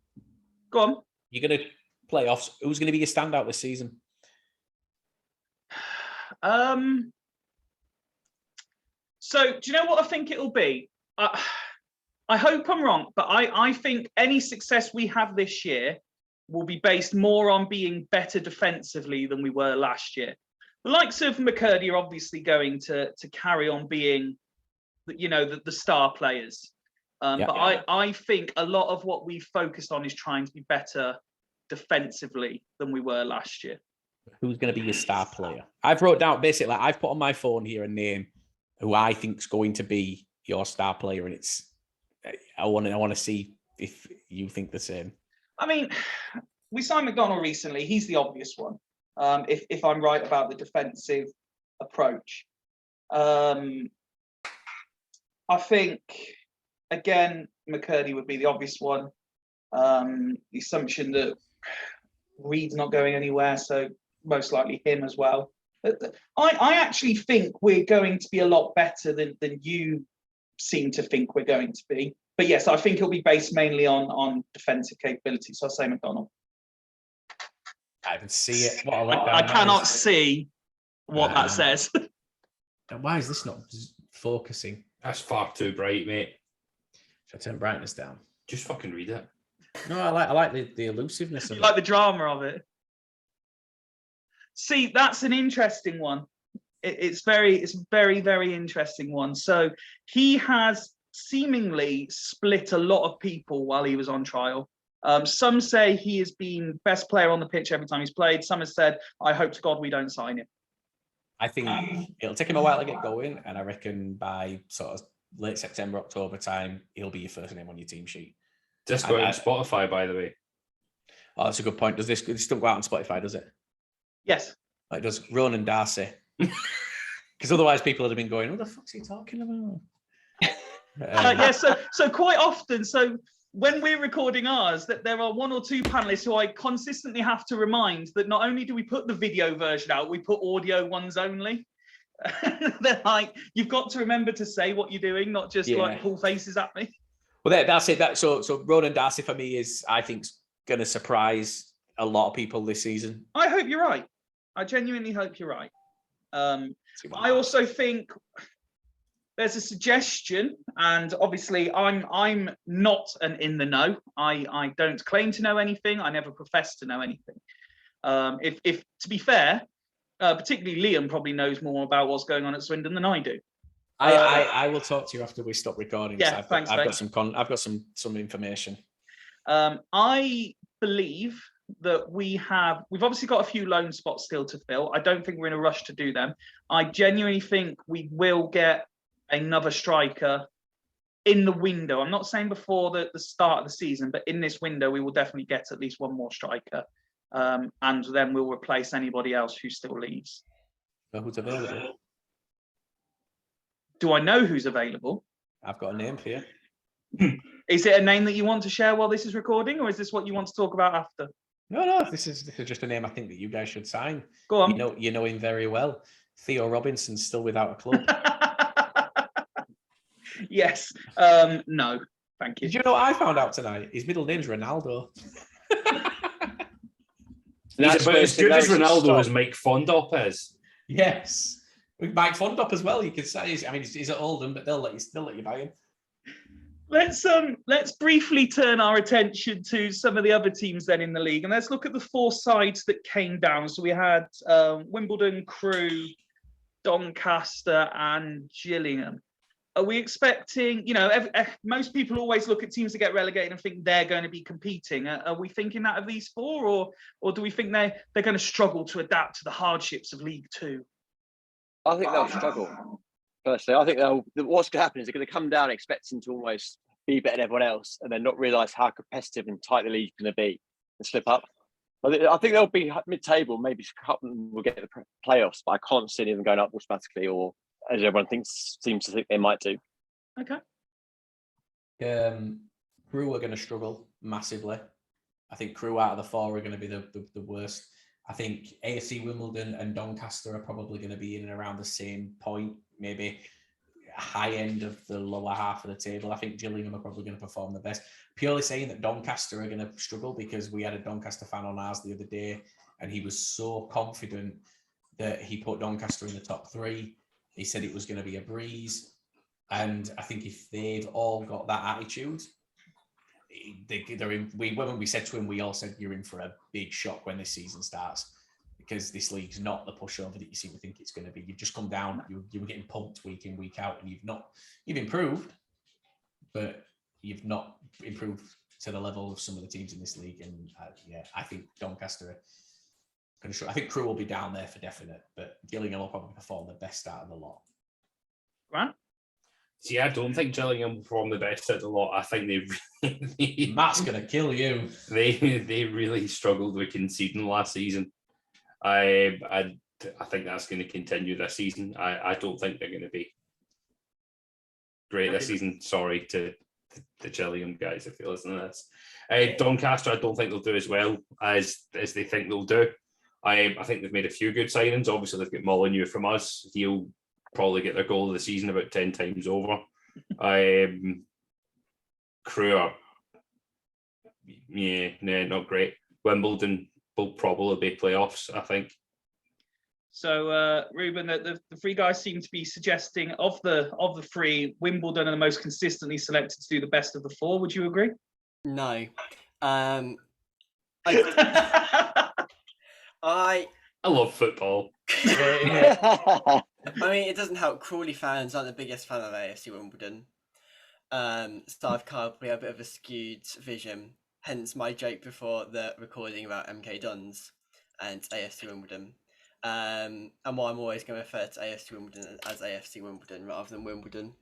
Go on. You're going to playoffs. Who's going to be your standout this season? So do you know what I think it'll be? I hope I'm wrong, but I think any success we have this year will be based more on being better defensively than we were last year. The likes of McCurdy are obviously going to carry on being, the star players. But I think a lot of what we've focused on is trying to be better defensively than we were last year. Who's going to be your star player? I've wrote down basically, I've put on my phone here a name who I think is going to be your star player, and I want to see if you think the same. I mean, we signed McDonald recently. He's the obvious one. If I'm right about the defensive approach, I think again McCurdy would be the obvious one. The assumption that Reed's not going anywhere, so most likely him as well. I actually think we're going to be a lot better than you seem to think we're going to be. But yes, I think it'll be based mainly on defensive capability. So I'll say McDonald. I can see it. I cannot see what that says. Why is this not focusing? That's far too bright, mate. Should I turn brightness down? Just fucking read it. No, I like the elusiveness of You it. like the drama of it. See, that's an interesting one. It's very, very interesting one. So he has seemingly split a lot of people while he was on trial. Some say he has been best player on the pitch every time he's played. Some have said, I hope to God we don't sign him. I think it'll take him a while to get going, and I reckon by sort of late September, October time, he'll be your first name on your team sheet. Just go on Spotify, by the way. Oh, that's a good point. Does this don't go out on Spotify, does it? Yes. Like, does Ronan Darcy? Because otherwise people would have been going, what the fuck's he talking about? Yeah, so quite often, so when we're recording ours, that there are one or two panelists who I consistently have to remind that not only do we put the video version out, we put audio ones only. They're like, you've got to remember to say what you're doing, not just like pull faces at me. Well, that's it. So Ronan Darcy for me is, I think, going to surprise a lot of people this season. I hope you're right. I genuinely hope you're right. I also think there's a suggestion, and obviously I'm not an in the know. I don't claim to know anything. I never profess to know anything. If to be fair, particularly Liam probably knows more about what's going on at Swindon than I do. I will talk to you after we stop recording. Yeah, I've got some information. I believe that we've obviously got a few loan spots still to fill. I don't think we're in a rush to do them. I genuinely think we will get another striker in the window. I'm not saying before the start of the season, but in this window, we will definitely get at least one more striker. And then we'll replace anybody else who still leaves. Well, who's available? Do I know who's available? I've got a name for you. Is it a name that you want to share while this is recording, or is this what you want to talk about after? No. This is just a name I think that you guys should sign. Go on. You know him very well. Theo Robinson's still without a club. Yes. No. Thank you. Did you know what I found out tonight? His middle name's Ronaldo. He's about as good as Ronaldo as Mike Fondop is. Yes. With Mike Fondop as well, you could say. I mean, he's at Oldham, but they'll let you buy him. Let's briefly turn our attention to some of the other teams then in the league, and let's look at the four sides that came down. So we had Wimbledon, Crewe, Doncaster, and Gillingham. Are we expecting? Most people always look at teams that get relegated and think they're going to be competing. Are we thinking that of these four, or do we think they're going to struggle to adapt to the hardships of League Two? I think they'll struggle. Personally, I think what's going to happen is they're going to come down expecting to almost be better than everyone else, and then not realise how competitive and tight the league's going to be and slip up. I think they'll be mid-table. Maybe a couple of them will get the playoffs, but I can't see them going up automatically, or as everyone seems to think they might do. Okay. Crewe are going to struggle massively. I think Crewe out of the four are going to be the worst. I think AFC Wimbledon and Doncaster are probably going to be in and around the same point, maybe high end of the lower half of the table. I think Gillingham are probably going to perform the best. Purely saying that Doncaster are going to struggle because we had a Doncaster fan on ours the other day, and he was so confident that he put Doncaster in the top three. He said it was going to be a breeze. And I think if they've all got that attitude, they're in. When we said to him, we all said you're in for a big shock when this season starts, because this league's not the pushover that you seem to think it's going to be. You've just come down. You were getting pumped week in, week out, and you've improved, but you've not improved to the level of some of the teams in this league. And I think Doncaster are going to show. I think Crewe will be down there for definite, but Gillingham will probably perform the best out of the lot. Right. See, I don't think Gillingham will perform the best out of the lot. I think they Matt's going to kill you. They really struggled with conceding last season. I think that's going to continue this season. I don't think they're going to be great this season. Sorry to the Gillingham guys if you're listening to this. Doncaster, I don't think they'll do as well as they think they'll do. I think they've made a few good signings. Obviously, they've got Molyneux from us. He'll probably get their goal of the season about 10 times over. Crewe, not great. Wimbledon will probably be playoffs, I think. So, Reuben, the three guys seem to be suggesting of the three, Wimbledon are the most consistently selected to do the best of the four. Would you agree? No. I I love football. I mean, it doesn't help. Crawley fans aren't the biggest fan of AFC Wimbledon. So I've probably a bit of a skewed vision. Hence my joke before the recording about MK Dons and AFC Wimbledon. And why I'm always going to refer to AFC Wimbledon as AFC Wimbledon rather than Wimbledon.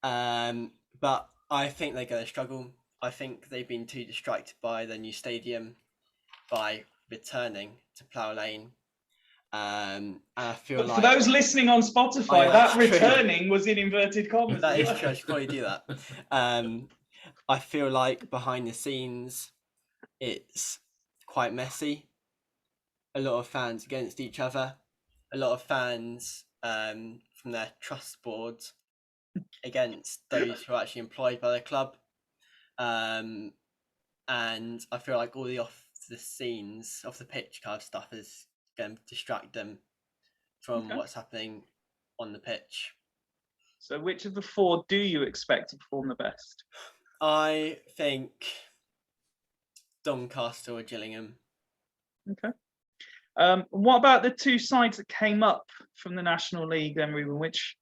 But I think they're going to struggle. I think they've been too distracted by the new stadium, by returning to Plough Lane. And I feel For those listening on Spotify, Oh, that that's true. returning was in inverted commas. That is true. I should probably do that. I feel like behind the scenes, it's quite messy. A lot of fans against each other. A lot of fans from their trust boards against those who are actually employed by the club. And I feel like all the off the scenes, off the pitch kind of stuff is going to distract them from what's happening on the pitch. So which of the four do you expect to perform the best? I think Doncaster or Gillingham. Okay. What about the two sides that came up from the National League then, Reuben? Which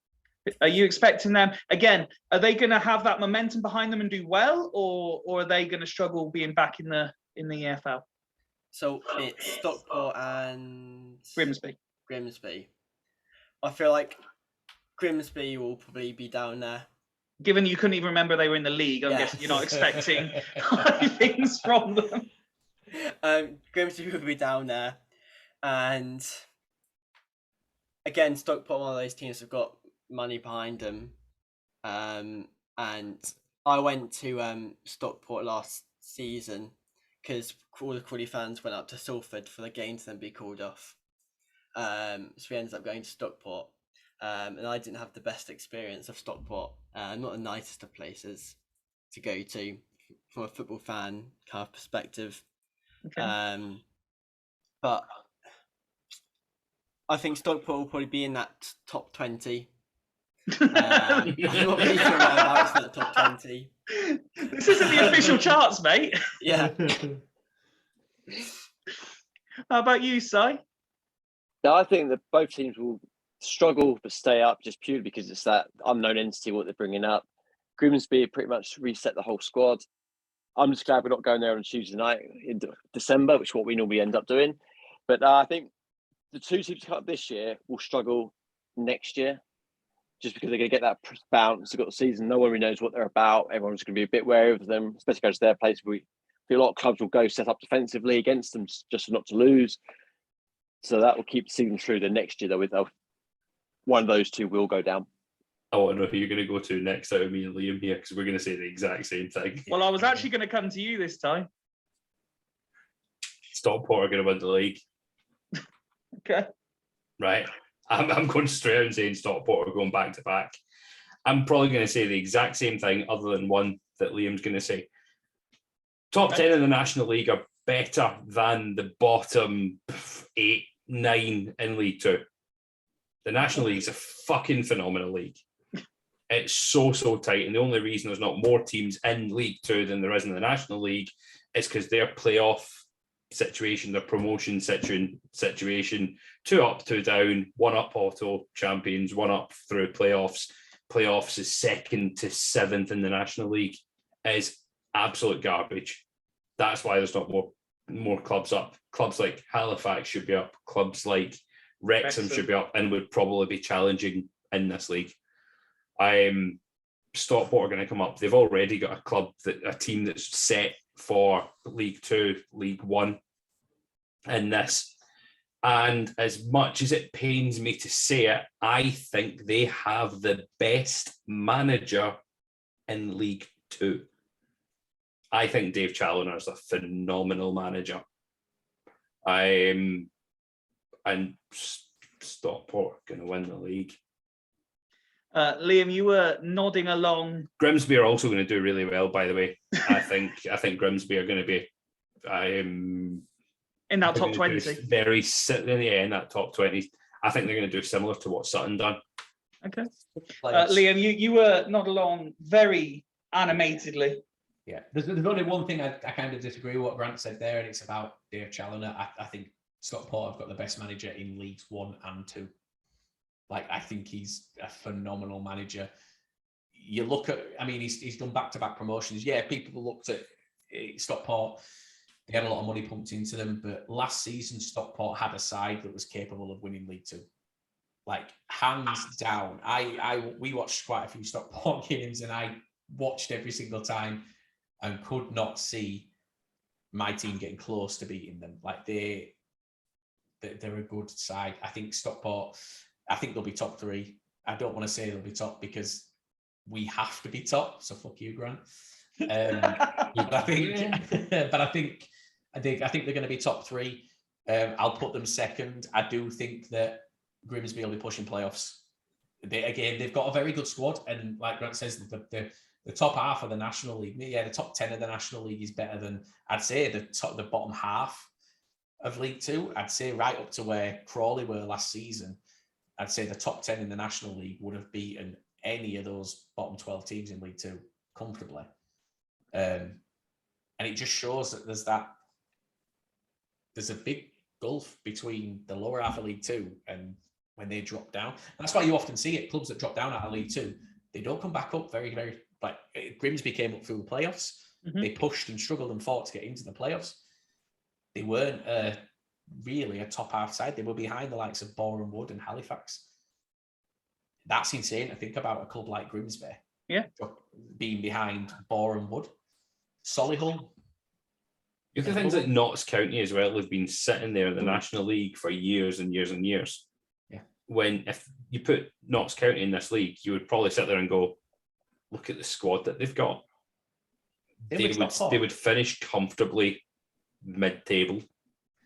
are you expecting them? Again, are they going to have that momentum behind them and do well, or are they going to struggle being back in the EFL? So it's Stockport and Grimsby. I feel like Grimsby will probably be down there. Given you couldn't even remember they were in the league, I'm guessing you're not expecting high things from them. Grimsby will be down there. And again, Stockport, one of those teams have got money behind them. And I went to Stockport last season because all the Crawley fans went up to Salford for the game to then be called off. So we ended up going to Stockport. And I didn't have the best experience of Stockport. Not the nicest of places to go to from a football fan kind of perspective. Okay. But I think Stockport will probably be in that top 20. I'm not really sure whereabouts in the top 20. This isn't the official charts, mate. Yeah. How about you, Si? No, I think that both teams will struggle to stay up just purely because it's that unknown entity what they're bringing up. Grimsby pretty much reset the whole squad. I'm just glad we're not going there on Tuesday night in December, which is what we normally end up doing. But I think the two teams cut this year will struggle next year just because they're going to get that bounce. They've got the season. No one really knows what they're about. Everyone's going to be a bit wary of them, especially goes to their place. A lot of clubs will go set up defensively against them just not to lose. So that will keep the season through the next year, though. One of those two will go down. I want to know who you're going to go to next out of me and Liam here, because we're going to say the exact same thing. Well, I was actually going to come to you this time. Stockport are going to win the league. Okay. Right. I'm going straight out and saying Stockport are going back to back. I'm probably going to say the exact same thing other than one that Liam's going to say. Top 10 in the National League are better than the bottom 8, 9 in League 2. The National League is a fucking phenomenal league. It's so tight. And the only reason there's not more teams in League 2 than there is in the National League is because their playoff situation, their promotion situation, 2 up, 2 down, 1 up auto champions, 1 up through playoffs. Playoffs is 2nd to 7th in the National League. It is absolute garbage. That's why there's not more clubs up. Clubs like Halifax should be up. Clubs like Wrexham should be up and would probably be challenging in this league. Stockport are going to come up. They've already got a team that's set for League 2, League 1 in this. And as much as it pains me to say it, I think they have the best manager in League 2. I think Dave Challoner is a phenomenal manager. And Stockport are going to win the league. Liam, you were nodding along. Grimsby are also going to do really well, by the way. I think Grimsby are going to be in that top 20. In that top 20. I think they're going to do similar to what Sutton done. Okay. Liam, you were nodding along very animatedly. Yeah, there's only one thing I kind of disagree with what Grant said there, and it's about Dave Challoner. I think Stockport have got the best manager in Leagues 1 and 2. Like, I think he's a phenomenal manager. You look at, I mean, he's done back-to-back promotions. Yeah, people looked at Stockport. They had a lot of money pumped into them, but last season Stockport had a side that was capable of winning League 2. Like, hands down. We watched quite a few Stockport games, and I watched every single time and could not see my team getting close to beating them. Like, they're a good side. I think Stockport, I think they'll be top 3. I don't want to say they'll be top because we have to be top. So fuck you, Grant. But I think they're going to be top 3. I'll put them second. I do think that Grimsby will be pushing playoffs. They've got a very good squad, and like Grant says, the top half of the National League, the top 10 of the National League is better than, I'd say, the bottom half of League 2. I'd say right up to where Crawley were last season. I'd say the top 10 in the National League would have beaten any of those bottom 12 teams in League 2 comfortably. And it just shows that there's a big gulf between the lower half of League 2 and when they drop down. That's why you often see it, clubs that drop down out of League 2, they don't come back up very, very, like Grimsby came up through the playoffs. Mm-hmm. They pushed and struggled and fought to get into the playoffs. They weren't really a top half side. They were behind the likes of Boreham Wood and Halifax. That's insane to think about a club like Grimsby. Yeah. Being behind Boreham Wood. Solihull. The other things like Notts County as well have been sitting there in the National League for years and years and years. Yeah. When if you put Notts County in this league, you would probably sit there and go, look at the squad that they've got. They would finish comfortably mid-table.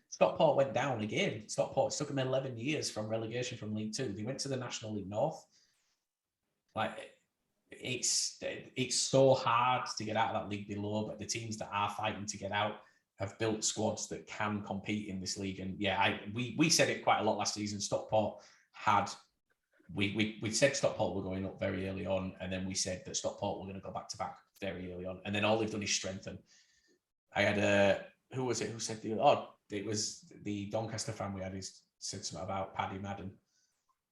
Stockport went down again. Stockport took them 11 years from relegation from League 2. They went to the National League North. Like, it's so hard to get out of that league below, but the teams that are fighting to get out have built squads that can compete in this league. And yeah, we said it quite a lot last season. Stockport had, we said Stockport were going up very early on, and then we said that Stockport were going to go back to back very early on, and then all they've done is strengthen. I had who was it who said it was the Doncaster fan we had, said something about Paddy Madden.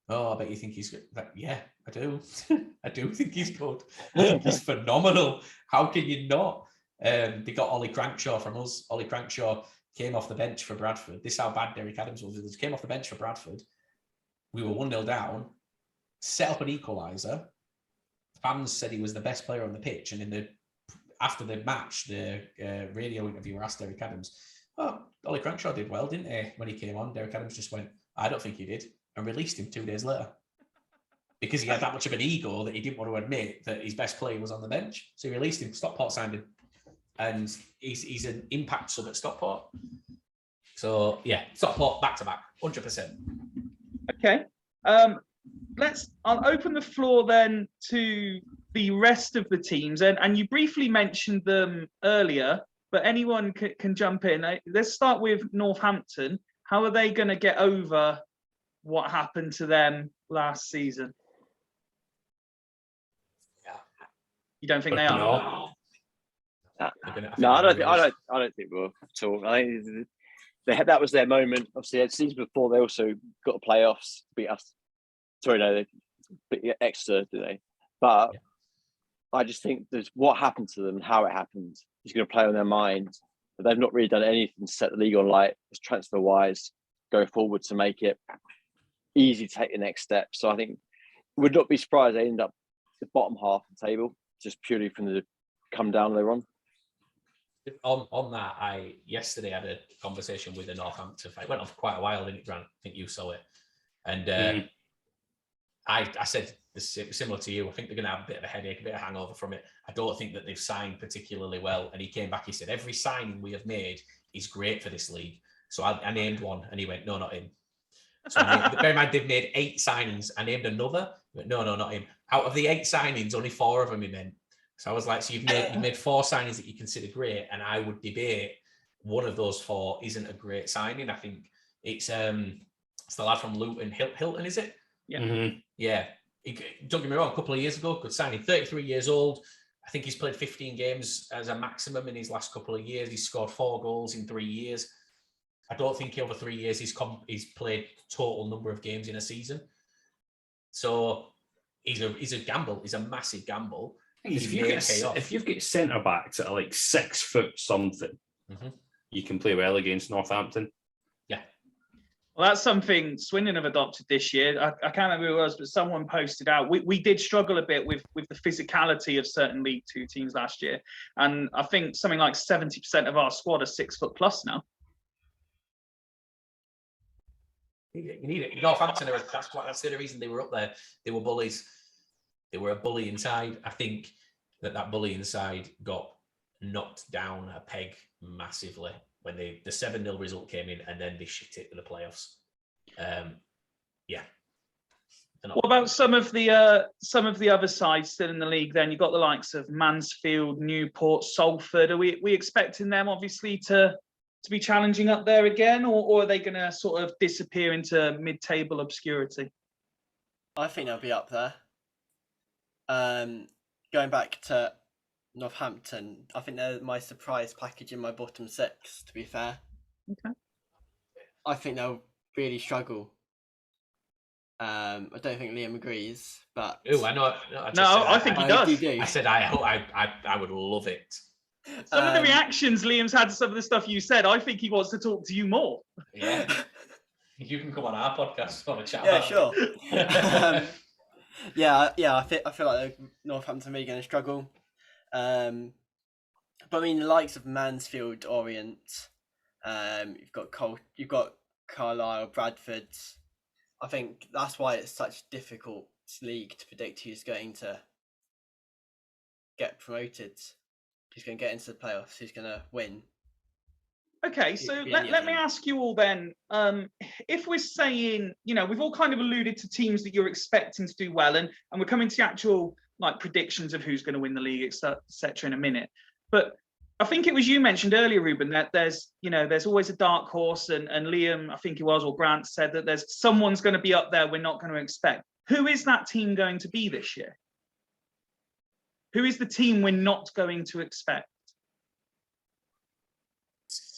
Oh, I bet you think he's good. Like, yeah, I do. I do think he's good. I think he's phenomenal. How can you not? They got Ollie Crankshaw from us. Ollie Crankshaw came off the bench for Bradford. This is how bad Derek Adams was. He came off the bench for Bradford. We were 1-0 down, set up an equaliser. Fans said he was the best player on the pitch. And after the match, the radio interviewer asked Derek Adams, oh, Ollie Crankshaw did well, didn't he? When he came on, Derek Adams just went, I don't think he did, and released him 2 days later. Because he had that much of an ego that he didn't want to admit that his best player was on the bench. So he released him. Stockport signed him. And he's an impact sub at Stockport. So, yeah, Stockport back-to-back, 100%. Okay. I'll open the floor then to the rest of the teams. And you briefly mentioned them earlier, but anyone can jump in. Let's start with Northampton. How are they going to get over what happened to them last season? You don't think they are? No, I don't think we'll at all. I think that was their moment. Obviously, the season before they also got the playoffs, beat us. Sorry, no, they beat Exeter, did they? But yeah. I just think there's what happened to them and how it happened is going to play on their mind. But they've not really done anything to set the league on light, transfer wise, go forward to make it easy to take the next step. So I think would not be surprised they end up the bottom half of the table, just purely from the come down they're on. On that, I yesterday had a conversation with a Northampton fan. It went on for quite a while, didn't it, Grant? I think you saw it. And I said, similar to you, I think they're going to have a bit of a headache, a bit of hangover from it. I don't think that they've signed particularly well. And he came back, he said, every signing we have made is great for this league. So I named one, and he went, no, not him. So bear in mind, they've made 8 signings. I named another. He went, no, not him. Out of the 8 signings, only 4 of them he meant. So I was like, so you've made 4 signings that you consider great, and I would debate one of those 4 isn't a great signing. I think it's the lad from Luton, Hilton, is it? Yeah. Mm-hmm. Yeah. Don't get me wrong, a couple of years ago, good signing. 33 years old. I think he's played 15 games as a maximum in his last couple of years. He's scored 4 goals in 3 years. I don't think over 3 years he's played total number of games in a season. So he's a gamble. He's a massive gamble. If you've got centre backs that are like 6 foot something, you can play well against Northampton. Yeah. Well, that's something Swindon have adopted this year. I can't remember who it was, but someone posted out. We did struggle a bit with the physicality of certain League Two teams last year, and I think something like 70% of our squad are 6 foot plus now. You need it. Northampton that's the only reason they were up there. They were bullies. They were a bully inside. I think that bully inside got knocked down a peg massively when the 7-0 result came in, and then they shit it in the playoffs. Yeah. What about some of the other sides still in the league? Then you've got the likes of Mansfield, Newport, Salford. Are we expecting them obviously to be challenging up there again, or are they going to sort of disappear into mid-table obscurity? I think they'll be up there. Going back to Northampton, I think they're my surprise package in my bottom 6, to be fair. Okay. I think they'll really struggle. I don't think Liam agrees, but... Oh, I know. I think he does. I said I would love it. Some of the reactions Liam's had to some of the stuff you said, I think he wants to talk to you more. Yeah. You can come on our podcast for a chat. Yeah, sure. I feel like Northampton are going to struggle. But I mean, the likes of Mansfield, Orient, you've got Carlisle, Bradford. I think that's why it's such a difficult league to predict who's going to get promoted, who's going to get into the playoffs, who's going to win. Okay, so let me ask you all then, if we're saying, we've all kind of alluded to teams that you're expecting to do well, and we're coming to the actual like predictions of who's going to win the league, etc. in a minute. But I think it was you mentioned earlier, Reuben, that there's always a dark horse, and Liam, I think it was, or Grant said that there's someone's going to be up there we're not going to expect. Who is that team going to be this year? Who is the team we're not going to expect?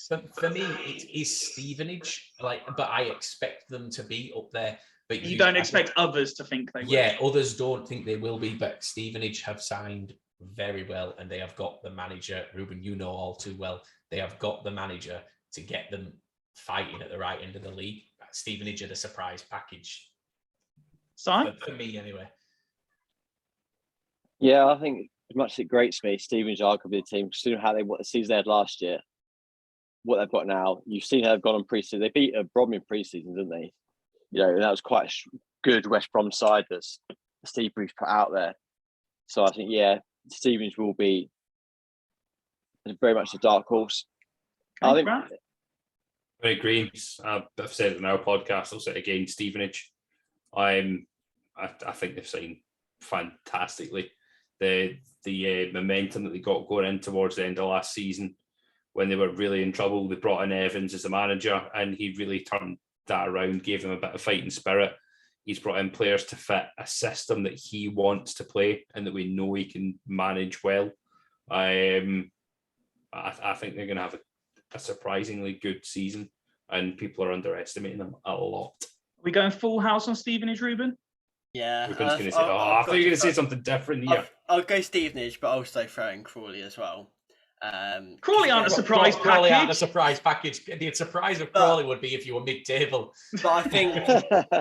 For me, it is Stevenage. But I expect them to be up there. But you don't expect others to think they will. Yeah, others don't think they will be, but Stevenage have signed very well, and they have got the manager. Reuben, you know all too well. They have got the manager to get them fighting at the right end of the league. Stevenage are the surprise package. So for me, anyway. Yeah, I think as much as it grates me, Stevenage are going to be the team. Considering what the season they had last year, what they've got now. You've seen how they've gone on pre-season. They beat Bromley in pre-season, didn't they? And that was quite a good West Brom side that Steve Bruce put out there. So I think, Stevenage will be very much a dark horse. I think. I agree. I've said it in our podcast. I'll say it again. Stevenage. I think they've signed fantastically. The momentum that they got going in towards the end of last season, when they were really in trouble, they brought in Evans as the manager, and he really turned that around, gave them a bit of fighting spirit. He's brought in players to fit a system that he wants to play and that we know he can manage well. I think they're going to have a surprisingly good season, and people are underestimating them a lot. Are we going full house on Stevenage, Reuben? Yeah. Reuben's going to say, I thought you were going to say something different here. I'll go Stevenage, but also throw in Crawley as well. Crawley aren't a surprise package. Crawley aren't a surprise package. The surprise of Crawley would be if you were mid-table. But I think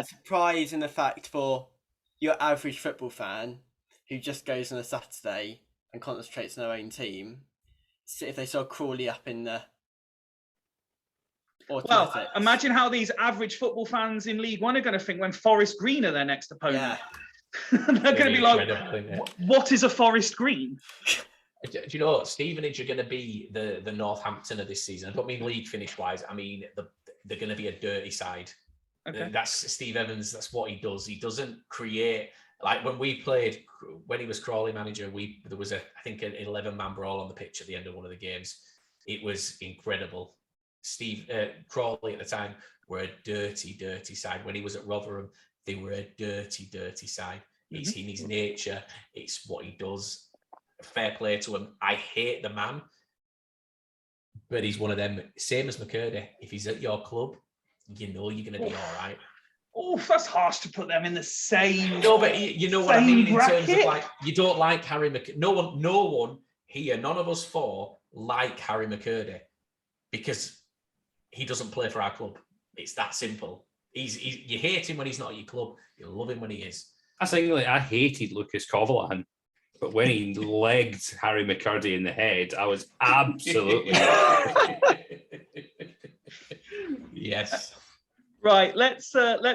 surprise in the fact for your average football fan who just goes on a Saturday and concentrates on their own team, if they saw Crawley up in the automatic. Well, imagine how these average football fans in League One are going to think when Forest Green are their next opponent. Yeah. They're going to be like, what is a Forest Green? Do you know what? Stevenage are going to be the Northampton of this season. I don't mean league finish wise. I mean they're going to be a dirty side. Okay. That's Steve Evans. That's what he does. He doesn't create, like when we played, when he was Crawley manager. There was I think an 11-man brawl on the pitch at the end of one of the games. It was incredible. Crawley at the time were a dirty side. When he was at Rotherham, they were a dirty side. It's in his nature. It's what he does. Fair play to him. I hate the man, But he's one of them, same as McCurdy. If he's at your club, you know you're going to be all right. Oh, that's harsh to put them in the same. No, but you know what I same mean in terms of bracket? like, you don't like Harry McCurdy. No one here, none of us four like Harry McCurdy because he doesn't play for our club. It's that simple. You hate him when he's not at your club. You love him when he is. I think like, I hated Lucas Covalan, but when he legged Harry McCurdy in the head, I was absolutely. Yes. Right, let's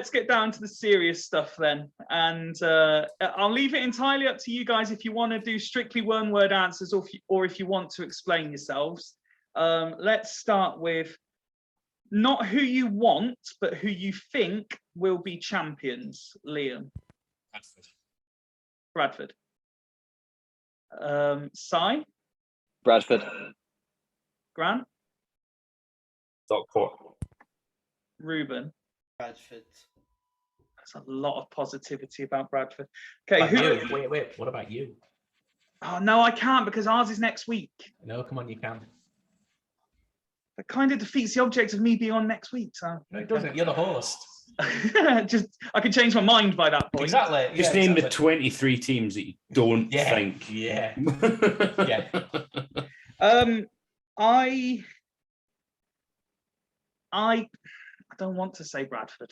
get down to the serious stuff then, and I'll leave it entirely up to you guys if you want to do strictly one-word answers, or if you want to explain yourselves. Let's start with not who you want, but who you think will be champions. Liam. Bradford. Si. Bradford. Grant. Stockport. Reuben. Bradford. That's a lot of positivity about Bradford. Okay, Wait. What about you? Oh no, I can't because ours is next week. No, come on, you can. That kind of defeats the object of me being on next week. So No, it doesn't. You're the host. just I can change my mind by that point. Exactly. Just name the 23 teams that you don't think. Yeah. I don't want to say Bradford.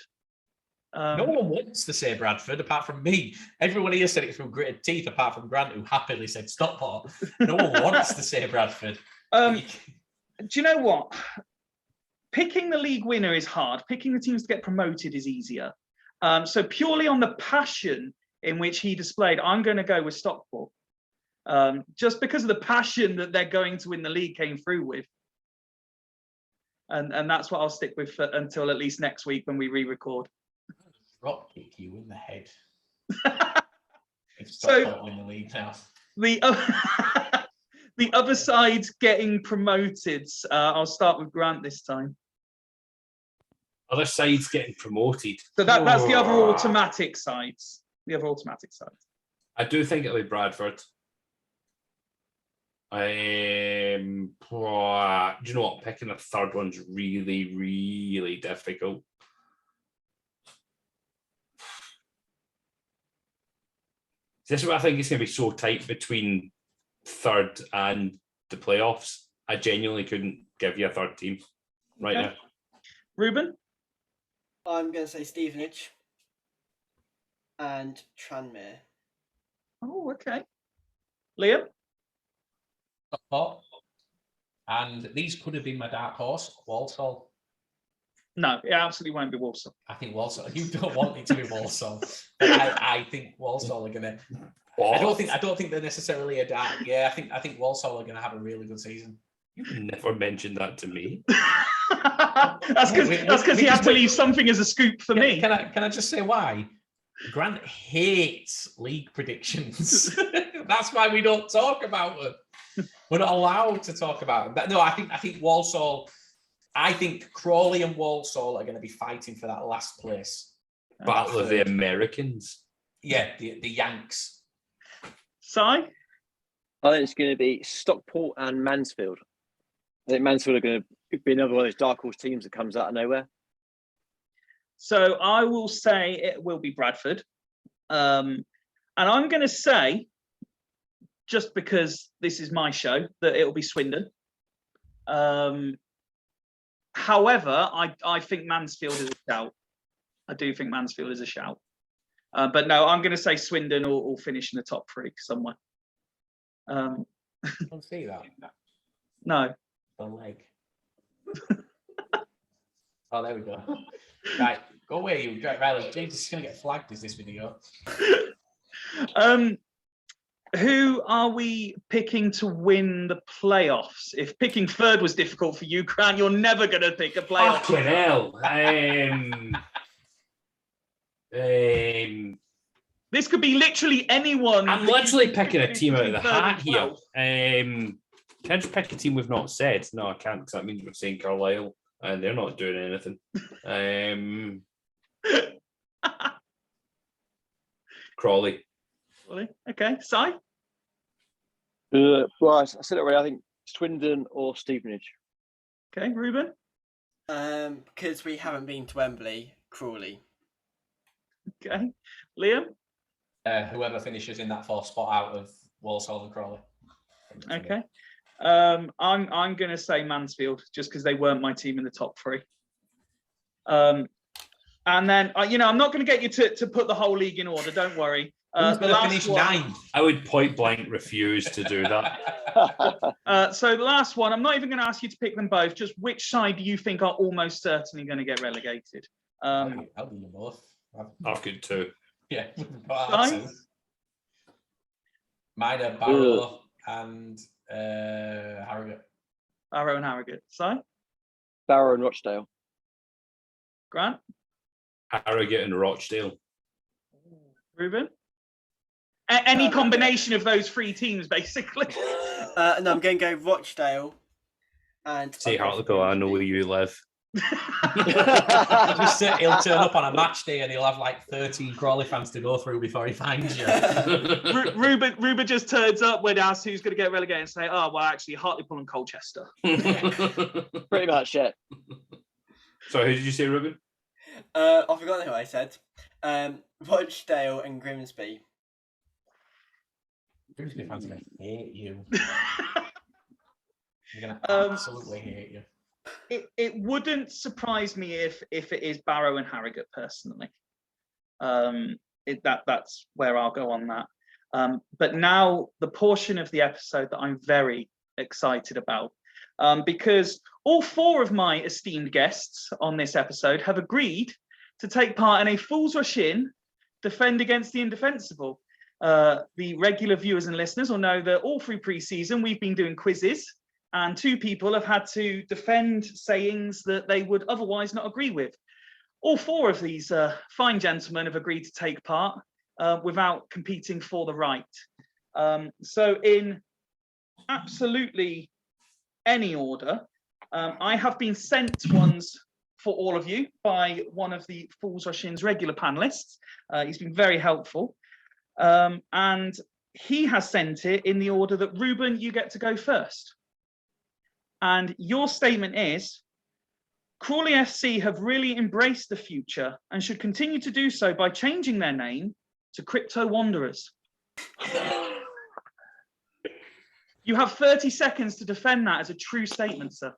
No one wants to say Bradford apart from me. Everyone here said it from gritted teeth apart from Grant, who happily said Stockport. No one wants to say Bradford. Do you know what? Picking the league winner is hard. Picking the teams to get promoted is easier. So purely on the passion in which he displayed, I'm going to go with Stockport. Just because of the passion that they're going to win the league came through with. And that's what I'll stick with until at least next week when we re-record. Drop kick you in the head. So win the league now. The other side getting promoted. I'll start with Grant this time. Other side's getting promoted. So that's the other automatic sides. The other automatic sides. I do think it'll be Bradford. Do you know what? Picking a third one's really, really difficult. This is what I think it's going to be so tight between third and the playoffs. I genuinely couldn't give you a third team right now. Reuben? I'm going to say Stevenage and Tranmere. Oh, okay. Liam? Stockport. And these could have been my dark horse, Walsall. No, it absolutely won't be Walsall. I think Walsall. You don't want it to be Walsall. But I think Walsall are gonna. I don't think they're necessarily a dark. Yeah, I think Walsall are gonna have a really good season. You never mentioned that to me. That's because he had to leave something as a scoop for me. Can I just say why? Grant hates league predictions. That's why we don't talk about them. We're not allowed to talk about them. No, I think Walsall. I think Crawley and Walsall are going to be fighting for that last place. Battle of the Americans. Yeah, the Yanks. Si? I think it's going to be Stockport and Mansfield. I think Mansfield are going to be another one of those dark horse teams that comes out of nowhere. So I will say it will be Bradford. And I'm going to say, just because this is my show, that it will be Swindon. However, I think Mansfield is a shout. I do think Mansfield is a shout. But no, I'm going to say Swindon will finish in the top three somewhere. I don't see that. No. The leg. Oh, there we go. Right, go away, you. Right, James is going to get flagged. Is this video? Who are we picking to win the playoffs? If picking third was difficult for you, Grant, you're never going to pick a playoff. Fucking hell. This could be literally anyone. I'm literally picking a team out of the hat here. Can I just pick a team we've not said? No, I can't, because that means we're saying Carlisle, and they're not doing anything. Crawley. Okay, Si? Well, I said it already. I think Swindon or Stevenage. Okay, Reuben? Because we haven't been to Wembley, Crawley. Okay. Liam? Whoever finishes in that fourth spot out of Walsall and Crawley. Okay. I'm going to say Mansfield, just because they weren't my team in the top 3. And then, I'm not going to get you to put the whole league in order. Don't worry. Who's going to finish 9th? I would point blank refuse to do that. So the last one, I'm not even going to ask you to pick them both. Just which side do you think are almost certainly going to get relegated? I'll do them both. I could too. Yeah. Guys? Mine are Barrow and Harrogate. Barrow and Harrogate. Si? Barrow and Rochdale. Grant? Harrogate and Rochdale. Reuben? Any combination of those 3 teams, basically. No, I'm going to go Rochdale. And Say Hartlepool, I know where you live. He'll turn up on a match day and he'll have like 13 Crawley fans to go through before he finds you. Reuben just turns up when asked who's going to get relegated and say, oh, well, actually, Hartlepool and Colchester. Pretty much, yeah. So who did you say, Reuben? I forgot who I said. Rochdale and Grimsby. Grimsby fans are going to hate you. They're going to absolutely hate you. It wouldn't surprise me if it is Barrow and Harrogate, personally. That's where I'll go on that. But now the portion of the episode that I'm very excited about, because all 4 of my esteemed guests on this episode have agreed to take part in a Fools Rush In, Defend Against the Indefensible. The regular viewers and listeners will know that all through pre-season we've been doing quizzes, and 2 people have had to defend sayings that they would otherwise not agree with. All 4 of these fine gentlemen have agreed to take part without competing for the right. So in absolutely any order, I have been sent ones for all of you by one of the Fools Rush In's regular panelists. He's been very helpful. And he has sent it in the order that, Reuben, you get to go first. And your statement is, Crawley FC have really embraced the future and should continue to do so by changing their name to Crypto Wanderers. You have 30 seconds to defend that as a true statement, sir.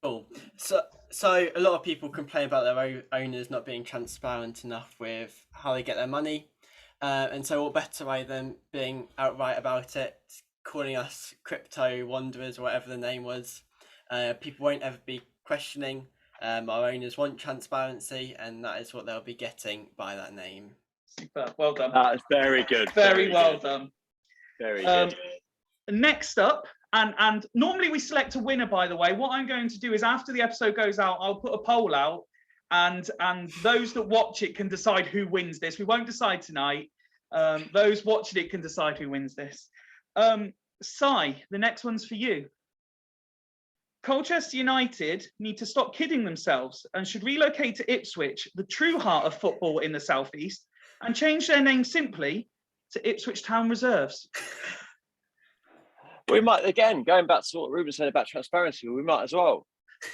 Cool. So a lot of people complain about their owners not being transparent enough with how they get their money. And so what better way than being outright about it, calling us Crypto Wanderers, or whatever the name was. People won't ever be questioning. Our owners want transparency, and that is what they'll be getting by that name. Super. Well done. That's very good. Very well done. Very good. Next up, and normally we select a winner, by the way. What I'm going to do is, after the episode goes out, I'll put a poll out, and those that watch it can decide who wins this. We won't decide tonight. Those watching it can decide who wins this. Si, the next one's for you. Colchester United need to stop kidding themselves and should relocate to Ipswich, the true heart of football in the southeast, and change their name simply to Ipswich Town Reserves. We might, again, going back to what Reuben said about transparency, we might as well.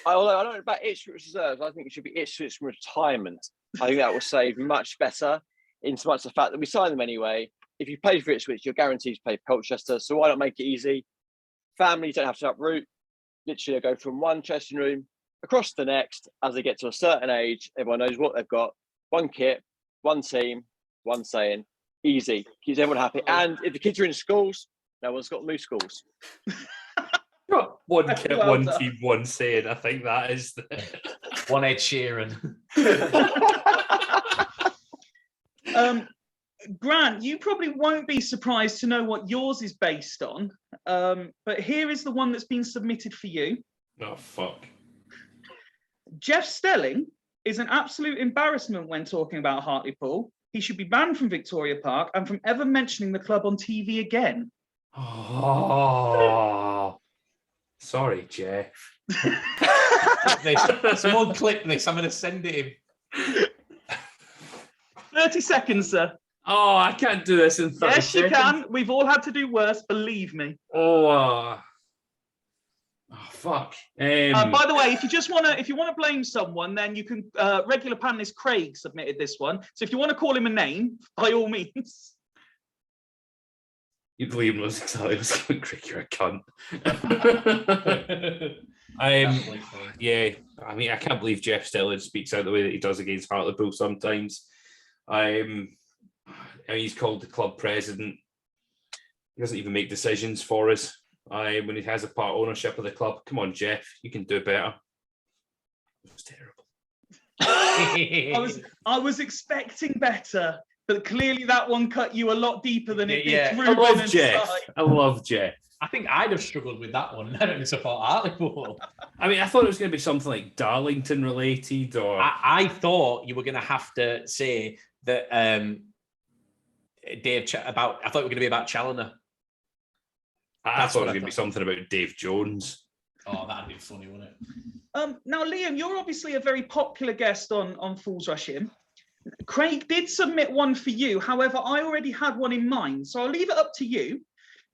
Although I don't know about Ipswich Reserves, I think it should be Ipswich Retirement. I think that will save much better, in so much the fact that we sign them anyway. If you play for Ipswich, you're guaranteed to play for Colchester, so why not make it easy? Families don't have to uproot. Literally, they go from one dressing room across the next. As they get to a certain age, everyone knows what they've got. One kit, one team, one saying. Easy. Keeps everyone happy. And if the kids are in schools, no one's got to move schools. One kit, one team, one saying. I think that is the one Ed Sheeran. Grant, you probably won't be surprised to know what yours is based on, but here is the one that's been submitted for you. Oh, fuck. Jeff Stelling is an absolute embarrassment when talking about Hartlepool. He should be banned from Victoria Park and from ever mentioning the club on TV again. Oh, sorry, Jeff. Someone clip this. I'm going to send it him. 30 seconds, sir. Oh, I can't do this in 30 Yes, you seconds. can. We've all had to do worse, believe me. Oh, Oh, fuck. By the way, if you want to blame someone, then you can. Regular panelist Craig submitted this one, so if you want to call him a name, by all means. Liam was excited. Craig, you're a cunt. Yeah, I mean, I can't believe Jeff Stillard speaks out the way that he does against Hartlepool sometimes. I mean, he's called the club president. He doesn't even make decisions for us. When he has a part ownership of the club. Come on, Jeff, you can do better. It was terrible. I was expecting better, but clearly that one cut you a lot deeper than it did. Yeah. Reuben I love and Jeff. Si. I love Jeff. I think I'd have struggled with that one. I don't support Hartlepool. I mean, I thought it was going to be something like Darlington related, or I thought you were going to have to say that I thought it were going to be about Challoner. I thought it was going to be something about Dave Jones. Oh, that'd be funny, wouldn't it? Now, Liam, you're obviously a very popular guest on Fools Rush In. Craig did submit one for you. However, I already had one in mind, so I'll leave it up to you.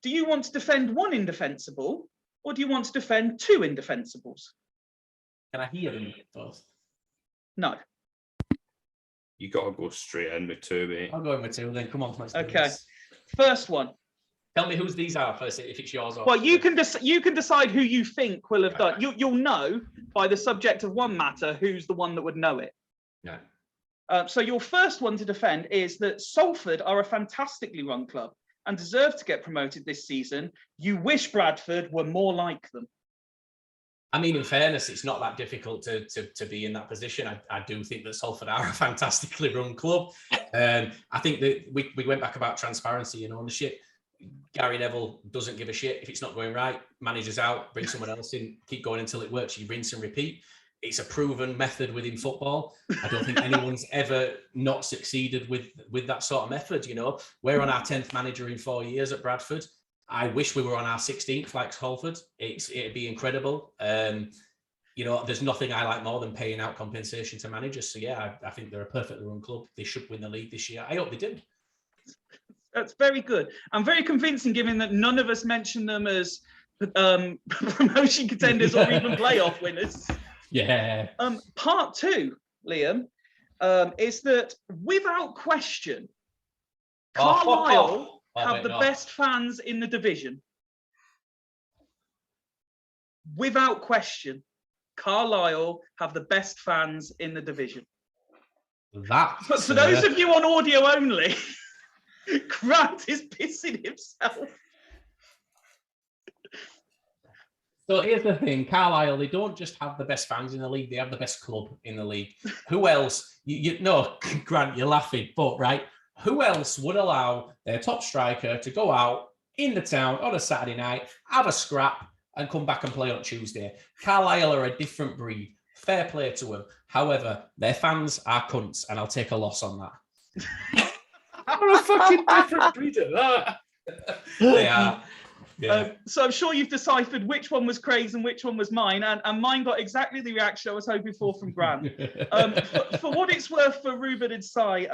Do you want to defend one indefensible, or do you want to defend two indefensibles? Can I hear them both? No. You got to go straight in with two, mate. I'll go in with two then. Come on, let's do Okay. this. First one. Tell me whose these are first, if it's yours or... Well, you can decide who you think will have done. You'll know by the subject of one matter who's the one that would know it. Yeah. So your first one to defend is that Salford are a fantastically run club and deserve to get promoted this season. You wish Bradford were more like them. I mean, in fairness, it's not that difficult to be in that position. I do think that Salford are a fantastically run club. I think that we went back about transparency and ownership. Gary Neville doesn't give a shit if it's not going right. Managers out, bring someone else in, keep going until it works. You rinse and repeat. It's a proven method within football. I don't think anyone's ever not succeeded with that sort of method. You know, we're on our 10th manager in 4 years at Bradford. I wish we were on our 16th like Salford. It'd be incredible. You know, there's nothing I like more than paying out compensation to managers. So yeah, I think they're a perfectly run club. They should win the league this year. I hope they do. That's very good and very convincing, given that none of us mentioned them as promotion contenders or even playoff winners. Yeah. Part two, Liam, is that without question, Carlisle have the best fans in the division. Without question, Carlisle have the best fans in the division. But for those of you on audio only, Grant is pissing himself. So here's the thing, Carlisle, they don't just have the best fans in the league, they have the best club in the league. Who else? No, Grant, you're laughing, but right, who else would allow their top striker to go out in the town on a Saturday night, have a scrap, and come back and play on Tuesday? Carlisle are a different breed. Fair play to them. However, their fans are cunts, and I'll take a loss on that. What a fucking different breed of that. They are. Yeah. So I'm sure you've deciphered which one was Craig's and which one was mine, and mine got exactly the reaction I was hoping for from Grant. For what it's worth for Reuben and Si,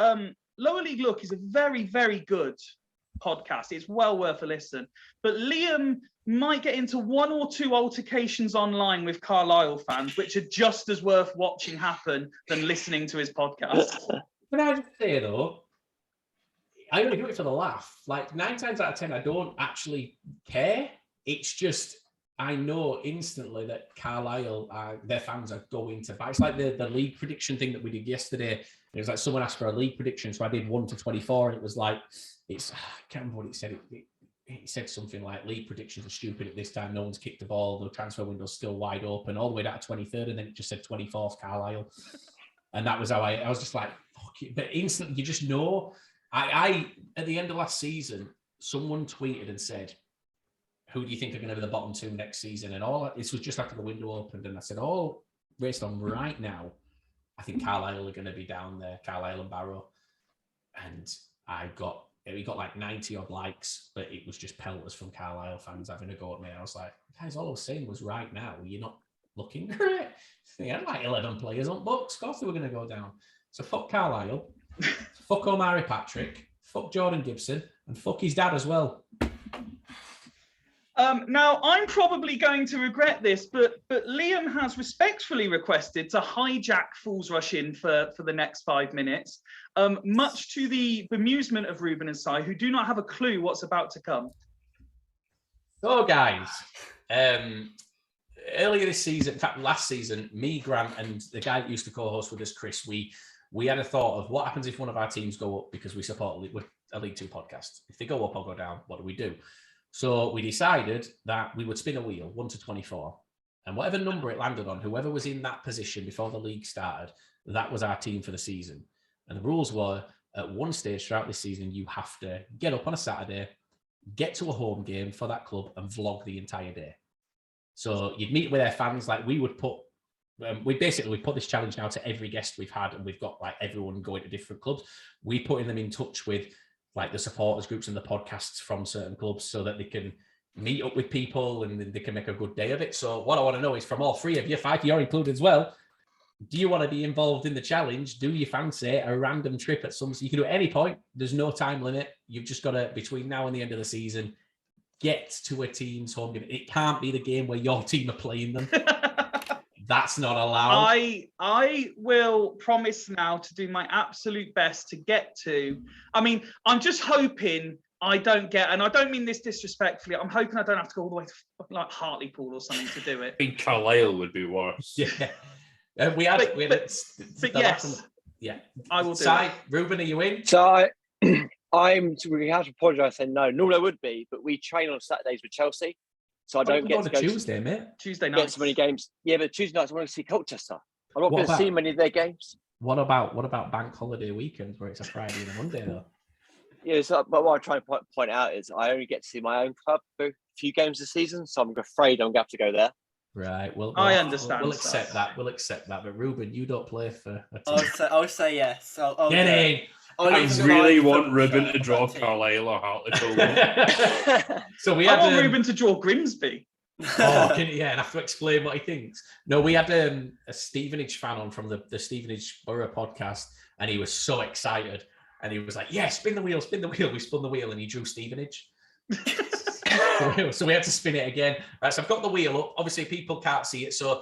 Lower League Look is a very, very good podcast. It's well worth a listen. But Liam might get into one or two altercations online with Carlisle fans, which are just as worth watching happen than listening to his podcast. Can I just say, though, I only do it for the laugh. Like 9 times out of 10, I don't actually care. It's just, I know instantly that Carlisle, their fans are going to buy. It's like the league prediction thing that we did yesterday. It was like someone asked for a league prediction. So I did 1 to 24 and it was like, I can't remember what it said. It said something like league predictions are stupid at this time. No one's kicked the ball. The transfer window's still wide open all the way down to 23rd. And then it just said 24th Carlisle. And that was how I was just like, fuck it. But instantly you just know. I at the end of last season, someone tweeted and said, who do you think are going to be the bottom two next season? And this was just after the window opened. And I said, based on right now, I think Carlisle are going to be down there, Carlisle and Barrow. And we got like 90 odd likes, but it was just pelters from Carlisle fans having a go at me. I was like, guys, all I was saying was right now, you're not looking great. They had like 11 players on books. Of course they were going to go down. So fuck Carlisle. Fuck Omari Patrick, fuck Jordan Gibson, and fuck his dad as well. Now, I'm probably going to regret this, but Liam has respectfully requested to hijack Fools Rush In for the next 5 minutes, much to the bemusement of Reuben and Si, who do not have a clue what's about to come. So, guys, earlier this season, in fact, last season, me, Grant, and the guy that used to co-host with us, Chris, we had a thought of what happens if one of our teams go up because we support a League Two podcast. If they go up or go down, what do we do? So we decided that we would spin a wheel, 1 to 24, and whatever number it landed on, whoever was in that position before the league started, that was our team for the season. And the rules were, at one stage throughout this season, you have to get up on a Saturday, get to a home game for that club, and vlog the entire day. So you'd meet with their fans, like we would put, we put this challenge now to every guest we've had, and we've got like everyone going to different clubs. We putting them in touch with like the supporters groups and the podcasts from certain clubs so that they can meet up with people and they can make a good day of it. So what I want to know is from all three of you, Fyfie, you're included as well. Do you want to be involved in the challenge? Do you fancy a random trip at some? So you can do it at any point. There's no time limit. You've just got to, between now and the end of the season, get to a team's home game. It can't be the game where your team are playing them. That's not allowed. I will promise now to do my absolute best to get to. I mean, I'm just hoping I don't get, and I don't mean this disrespectfully, I'm hoping I don't have to go all the way to like Hartlepool or something to do it. I think Carlisle would be worse. Yeah, we had yes, yeah. I will do it. Reuben, are you in? So we have to apologise. Say no. Normally I would be, but we train on Saturdays with Chelsea, so I don't get to go Tuesday, mate. Tuesday get night. so many games. Yeah, but Tuesday nights I want to see Colchester. I'm not going to see many of their games. What about bank holiday weekends where it's a Friday and a Monday though? Yeah, so, but what I'm trying to point out is I only get to see my own club for a few games this season, so I'm afraid I'm going to have to go there. Right. Well, I understand. We'll accept that. We'll accept that. But Reuben, you don't play for a team. I'll say yes. I'll Get in. I really want Reuben to draw Carlisle or Hartlepool. So we I had want Reuben to draw Grimsby. Oh, and I have to explain what he thinks. No, we had a Stevenage fan on from the Stevenage Borough podcast, and he was so excited. And he was like, yeah, spin the wheel, spin the wheel. We spun the wheel and he drew Stevenage. So we had to spin it again. Right, so I've got the wheel up. Obviously, people can't see it. So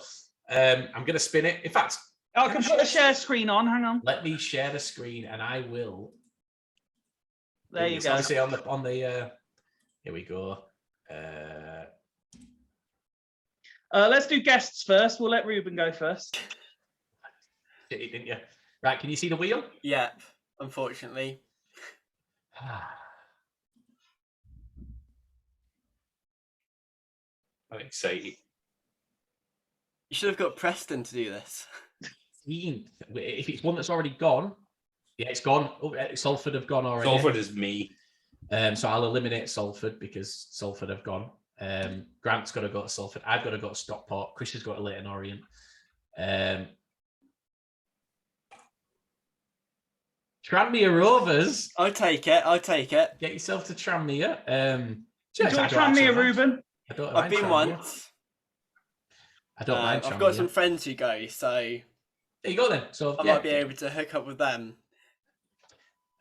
I'm going to spin it. In fact, I can put the share screen on. Hang on. let me share the screen and I will. There you go. Obviously, on the here we go. Let's do guests first. We'll let Reuben go first. Didn't you? Right, can you see the wheel? Yep, unfortunately. I'm excited. You should have got Preston to do this. If it's one that's already gone, yeah, it's gone. Oh, Salford have gone already. Salford is me. So I'll eliminate Salford because Salford have gone. Grant's got to go to Salford. I've got to go to Stockport. Chris has got to Leyton Orient. Tranmere Rovers. I'll take it. Get yourself to Tranmere. Do you want Tranmere, Reuben? I've been once. I don't mind. I've got some friends who go, so there you go then. So I might be able to hook up with them.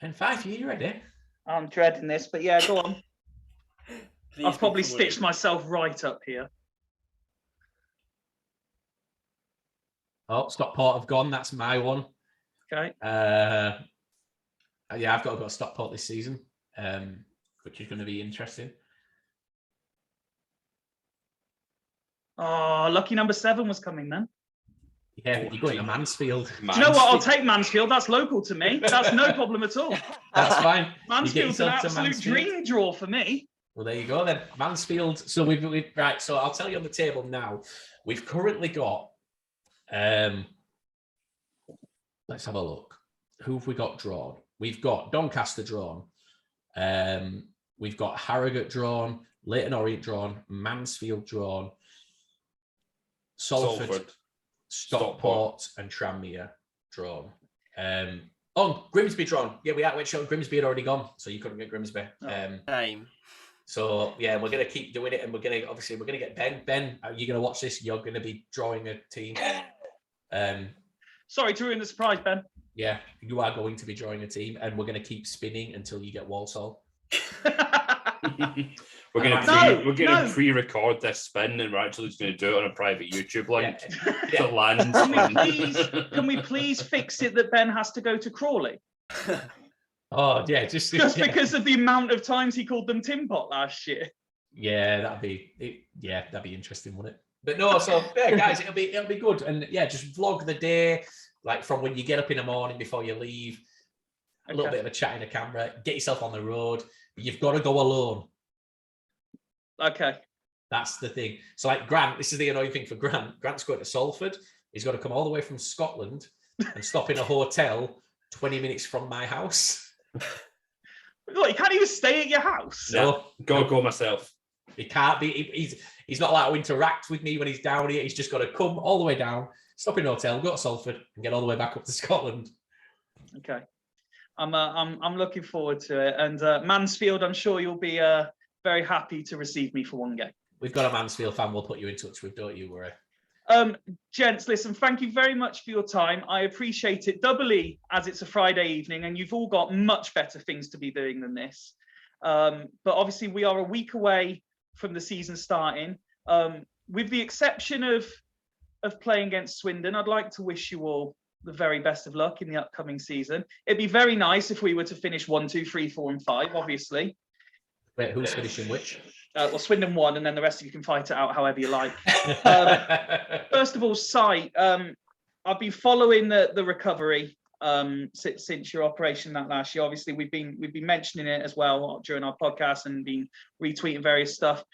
And Fyfie, you ready? I'm dreading this, but yeah, go on. Please I've probably be stitched myself right up here. Oh, Stockport have gone. That's my one. Okay. Yeah, I've got to go to Stockport this season, which is going to be interesting. Oh, lucky number 7 was coming then. Yeah, but you're going to Mansfield. Do you know what? I'll take Mansfield. That's local to me. That's no problem at all. That's fine. Mansfield's an absolute dream draw for me. Well, there you go then. Mansfield. So we've right. So I'll tell you on the table now. We've currently got. Let's have a look. Who have we got drawn? We've got Doncaster drawn. We've got Harrogate drawn. Leyton Orient drawn. Mansfield drawn. Salford. Stockport and Tranmere drawn. Grimsby drawn. Yeah, we had Grimsby had already gone, so you couldn't get Grimsby. Same. So yeah, we're gonna keep doing it, and we're gonna get Ben. Ben, are you gonna watch this? You're gonna be drawing a team. Sorry to ruin the surprise, Ben. Yeah, you are going to be drawing a team, and we're gonna keep spinning until you get Walsall. We're going No, to no. pre-record this spin, and we're actually just going to do it on a private YouTube link Yeah. to land. Can we please fix it that Ben has to go to Crawley? Oh yeah, just Because of the amount of times he called them Tin Pot last year. Yeah, that'd be interesting, wouldn't it? But no, so yeah, guys, it'll be good, and yeah, just vlog the day, like from when you get up in the morning before you leave. A little bit of a chat in the camera. Get yourself on the road, but you've got to go alone. Okay. That's the thing. So like Grant, this is the annoying thing for Grant. Grant's going to Salford. He's got to come all the way from Scotland and stop in a hotel 20 minutes from my house. Look, you can't even stay at your house. No, go myself. He can't be. He's not allowed to interact with me when he's down here. He's just got to come all the way down, stop in a hotel, go to Salford, and get all the way back up to Scotland. Okay. I'm looking forward to it. And Mansfield, I'm sure you'll be very happy to receive me for one game. We've got a Mansfield fan we'll put you in touch with, don't you worry. Gents, listen, thank you very much for your time. I appreciate it doubly as it's a Friday evening and you've all got much better things to be doing than this. But obviously we are a week away from the season starting. With the exception of playing against Swindon, I'd like to wish you all the very best of luck in the upcoming season. It'd be very nice if we were to finish 1, 2, 3, 4, and 5, obviously. Wait, who's finishing which? Well, Swindon won, and then the rest of you can fight it out however you like. First of all, Si, I've been following the recovery since your operation that last year. Obviously, we've been mentioning it as well during our podcast and been retweeting various stuff.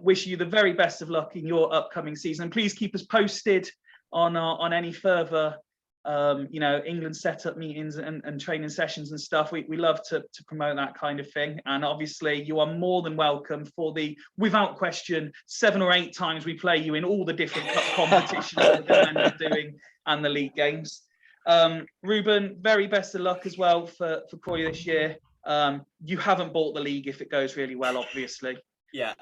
Wish you the very best of luck in your upcoming season. Please keep us posted on any further England setup meetings and training sessions and stuff. We love to promote that kind of thing. And obviously you are more than welcome for the, without question, 7 or 8 times we play you in all the different cup competitions that we're going to be doing and the league games. Reuben, very best of luck as well for Crawley this year. You haven't bought the league if it goes really well, obviously. Yeah.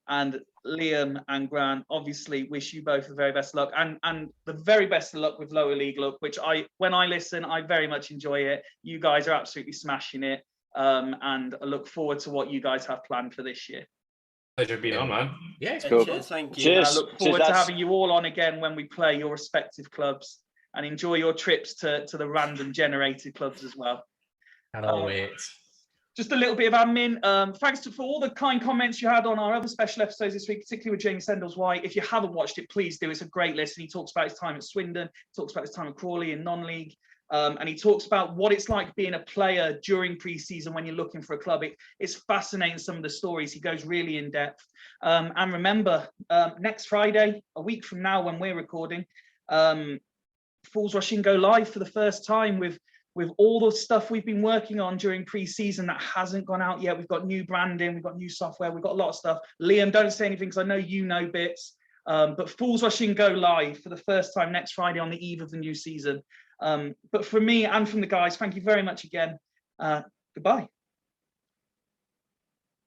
And Liam and Grant, obviously wish you both the very best of luck and the very best of luck with lower league luck, which when I listen, I very much enjoy it. You guys are absolutely smashing it. And I look forward to what you guys have planned for this year. Pleasure being on, man. Yeah, it's cool. Cheers, thank you. Cheers. I look forward to having you all on again when we play your respective clubs and enjoy your trips to the random generated clubs as well. Cannot wait. Just a little bit of admin. Thanks for all the kind comments you had on our other special episodes this week, particularly with James Sendles White. If you haven't watched it, please do. It's a great listen. He talks about his time at Swindon, talks about his time at Crawley in non-league, and he talks about what it's like being a player during pre-season when you're looking for a club. It's fascinating, some of the stories. He goes really in depth. And remember, next Friday, a week from now when we're recording, Fools Rush In go live for the first time with all the stuff we've been working on during pre-season that hasn't gone out yet. We've got new branding, we've got new software, we've got a lot of stuff. Liam, don't say anything because I know you know bits. But Fools Rush In go live for the first time next Friday on the eve of the new season. But from me and from the guys, thank you very much again. Goodbye.